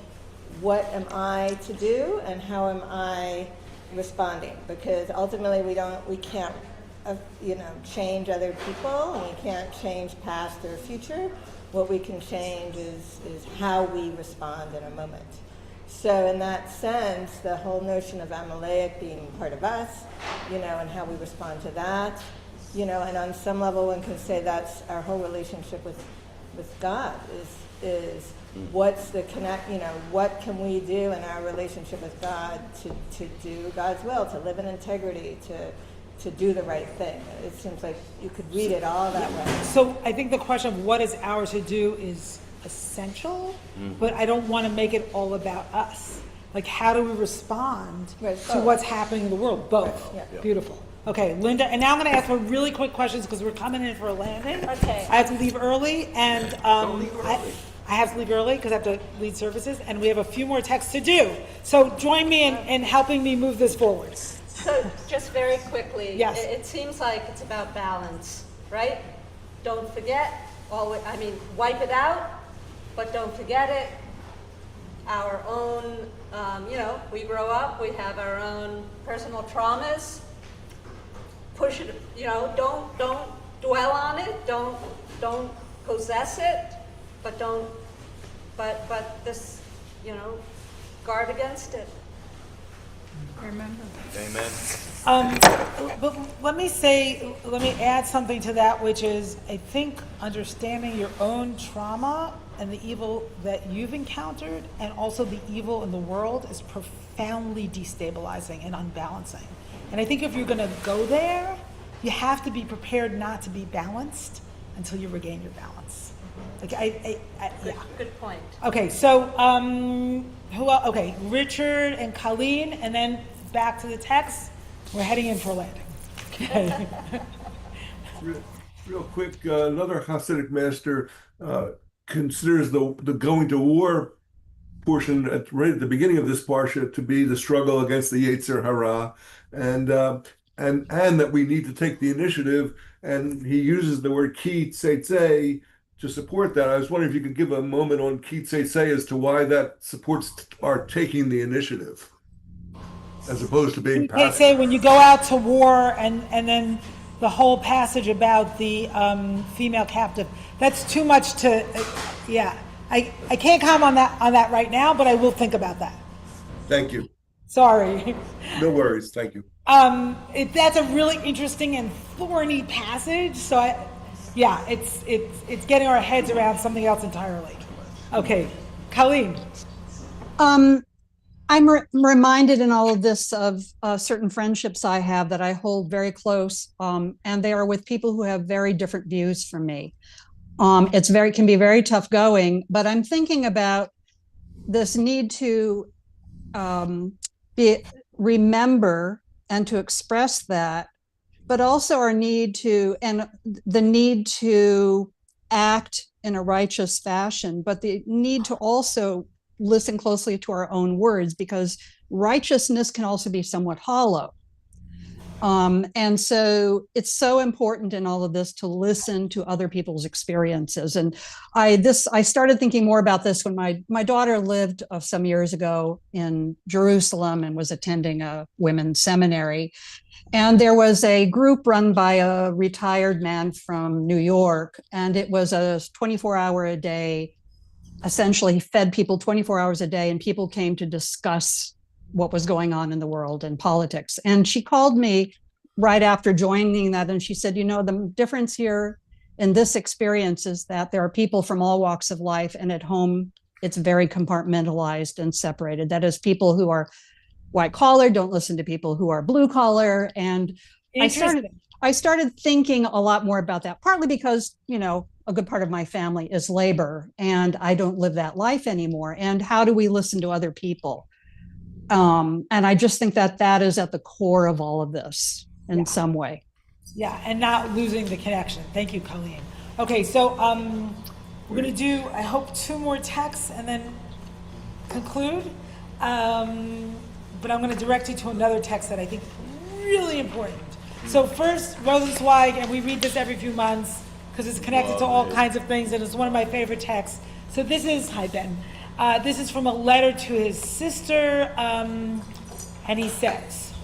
Speaker 16: what am I to do and how am I responding? Because ultimately we can't change other people, and we can't change past or future. What we can change is how we respond in a moment. So in that sense, the whole notion of Amalek being part of us, and how we respond to that, and on some level one can say that's our whole relationship with God is what's the what can we do in our relationship with God to do God's will, to live in integrity, to do the right thing. It seems like you could read it all that way.
Speaker 1: So I think the question of what is ours to do is essential, but I don't want to make it all about us. Like, how do we respond to what's happening in the world? Both.
Speaker 16: Yeah.
Speaker 1: Beautiful. Okay, Linda, and now I'm going to ask her really quick questions because we're coming in for a landing.
Speaker 16: Okay.
Speaker 1: I have to leave early, and
Speaker 8: Don't leave early.
Speaker 1: I have to leave early because I have to lead services, and we have a few more texts to do. So join me in helping me move this forward.
Speaker 6: So just very quickly,
Speaker 1: Yes.
Speaker 6: it seems like it's about balance, right? Don't forget, wipe it out, but don't forget it. Our own, we grow up, we have our own personal traumas. Push it, don't dwell on it, don't possess it, but this, guard against it.
Speaker 15: Remember.
Speaker 8: Amen.
Speaker 1: But let me add something to that, which is, I think understanding your own trauma and the evil that you've encountered, and also the evil in the world, is profoundly destabilizing and unbalancing. And I think if you're going to go there, you have to be prepared not to be balanced until you regain your balance. Like yeah.
Speaker 6: Good point.
Speaker 1: Okay, so who else? Okay, Richard and Colleen, and then back to the text. We're heading in for a landing. Okay.
Speaker 18: Real quick, another Hasidic master considers the going to war portion right at the beginning of this parsha to be the struggle against the Yetzer Hara, and that we need to take the initiative. And he uses the word ki tzetzei to support that. I was wondering if you could give a moment on ki tzetzei as to why that supports our taking the initiative, as opposed to being
Speaker 1: They
Speaker 18: passive.
Speaker 1: say when you go out to war, and then the whole passage about the female captive. That's too much to. Yeah, I can't comment on that right now, but I will think about that.
Speaker 18: Thank you.
Speaker 1: Sorry.
Speaker 18: No worries. Thank you.
Speaker 1: That's a really interesting and thorny passage. So it's getting our heads around something else entirely. Okay, Colleen.
Speaker 19: I'm reminded in all of this of certain friendships I have that I hold very close, and they are with people who have very different views from me. Can be very tough going, but I'm thinking about this need to remember and to express that, but also our need to, and the need to act in a righteous fashion, but the need to also listen closely to our own words, because righteousness can also be somewhat hollow. And so it's so important in all of this to listen to other people's experiences. And I started thinking more about this when my daughter lived some years ago in Jerusalem and was attending a women's seminary. And there was a group run by a retired man from New York, and it was a 24-hour a day. Essentially fed people 24 hours a day, and people came to discuss what was going on in the world and politics. And she called me right after joining that, and she said, the difference here in this experience is that there are people from all walks of life, and at home it's very compartmentalized and separated. That is, people who are white collar don't listen to people who are blue collar. And I started thinking a lot more about that, partly because, a good part of my family is labor, and I don't live that life anymore. And how do we listen to other people? And I just think that is at the core of all of this in some way.
Speaker 1: Yeah, and not losing the connection. Thank you, Colleen. Okay, so we're going to do, I hope, 2 more texts and then conclude. But I'm going to direct you to another text that I think is really important. So first, Rosenzweig, and we read this every few months, because it's connected to all kinds of things, and it's one of my favorite texts. So this is, hi Ben, this is from a letter to his sister, and he says,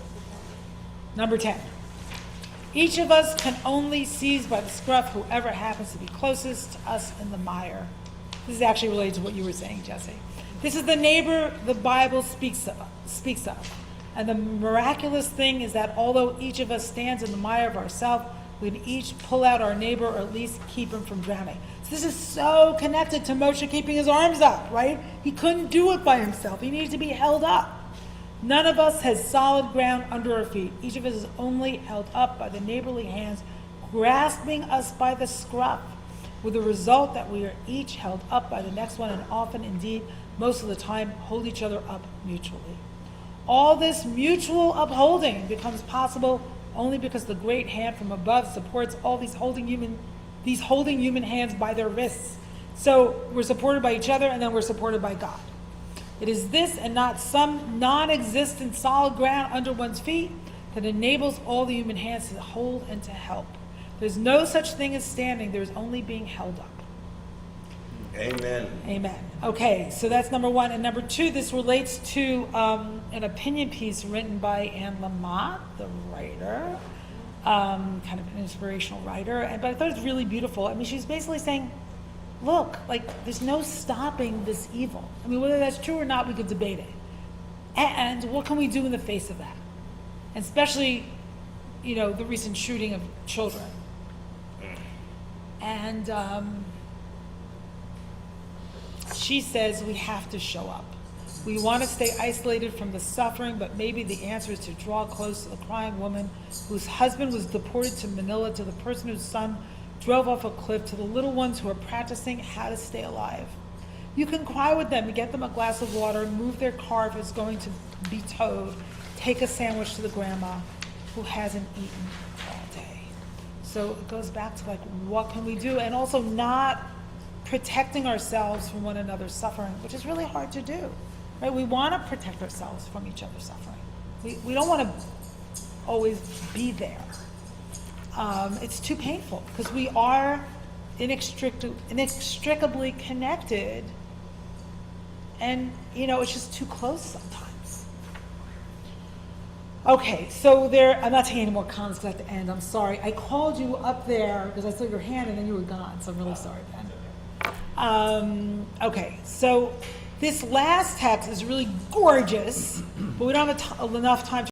Speaker 1: number 10, each of us can only seize by the scruff whoever happens to be closest to us in the mire. This is actually related to what you were saying, Jesse. This is the neighbor the Bible speaks of. And the miraculous thing is that although each of us stands in the mire of ourselves, we can each pull out our neighbor, or at least keep him from drowning. So this is so connected to Moshe keeping his arms up, right? He couldn't do it by himself. He needed to be held up. None of us has solid ground under our feet. Each of us is only held up by the neighborly hands, grasping us by the scruff, with the result that we are each held up by the next one, and often, indeed, most of the time, hold each other up mutually. All this mutual upholding becomes possible only because the great hand from above supports all these holding human hands by their wrists. So we're supported by each other, and then we're supported by God. It is this and not some non-existent solid ground under one's feet that enables all the human hands to hold and to help. There's no such thing as standing, there's only being held up.
Speaker 8: Amen.
Speaker 1: Amen. Okay, so that's number 1. And number 2, this relates to an opinion piece written by Anne Lamott, the writer, kind of an inspirational writer. But I thought it was really beautiful. I mean, she's basically saying, look, there's no stopping this evil. I mean, whether that's true or not, we could debate it. And what can we do in the face of that? And especially, the recent shooting of children. And she says we have to show up. We want to stay isolated from the suffering, but maybe the answer is to draw close to the crying woman whose husband was deported to Manila, to the person whose son drove off a cliff, to the little ones who are practicing how to stay alive. You can cry with them and get them a glass of water, move their car if it's going to be towed, take a sandwich to the grandma who hasn't eaten all day. So it goes back to like, what can we do? And also not protecting ourselves from one another's suffering, which is really hard to do, right? We want to protect ourselves from each other's suffering. We don't want to always be there. It's too painful because we are inextricably connected, and it's just too close sometimes. Okay, so I'm not taking any more comments at the end. I'm sorry. I called you up there because I saw your hand and then you were gone, so I'm really sorry, Ben. Okay, so this last text is really gorgeous, but we don't have enough time to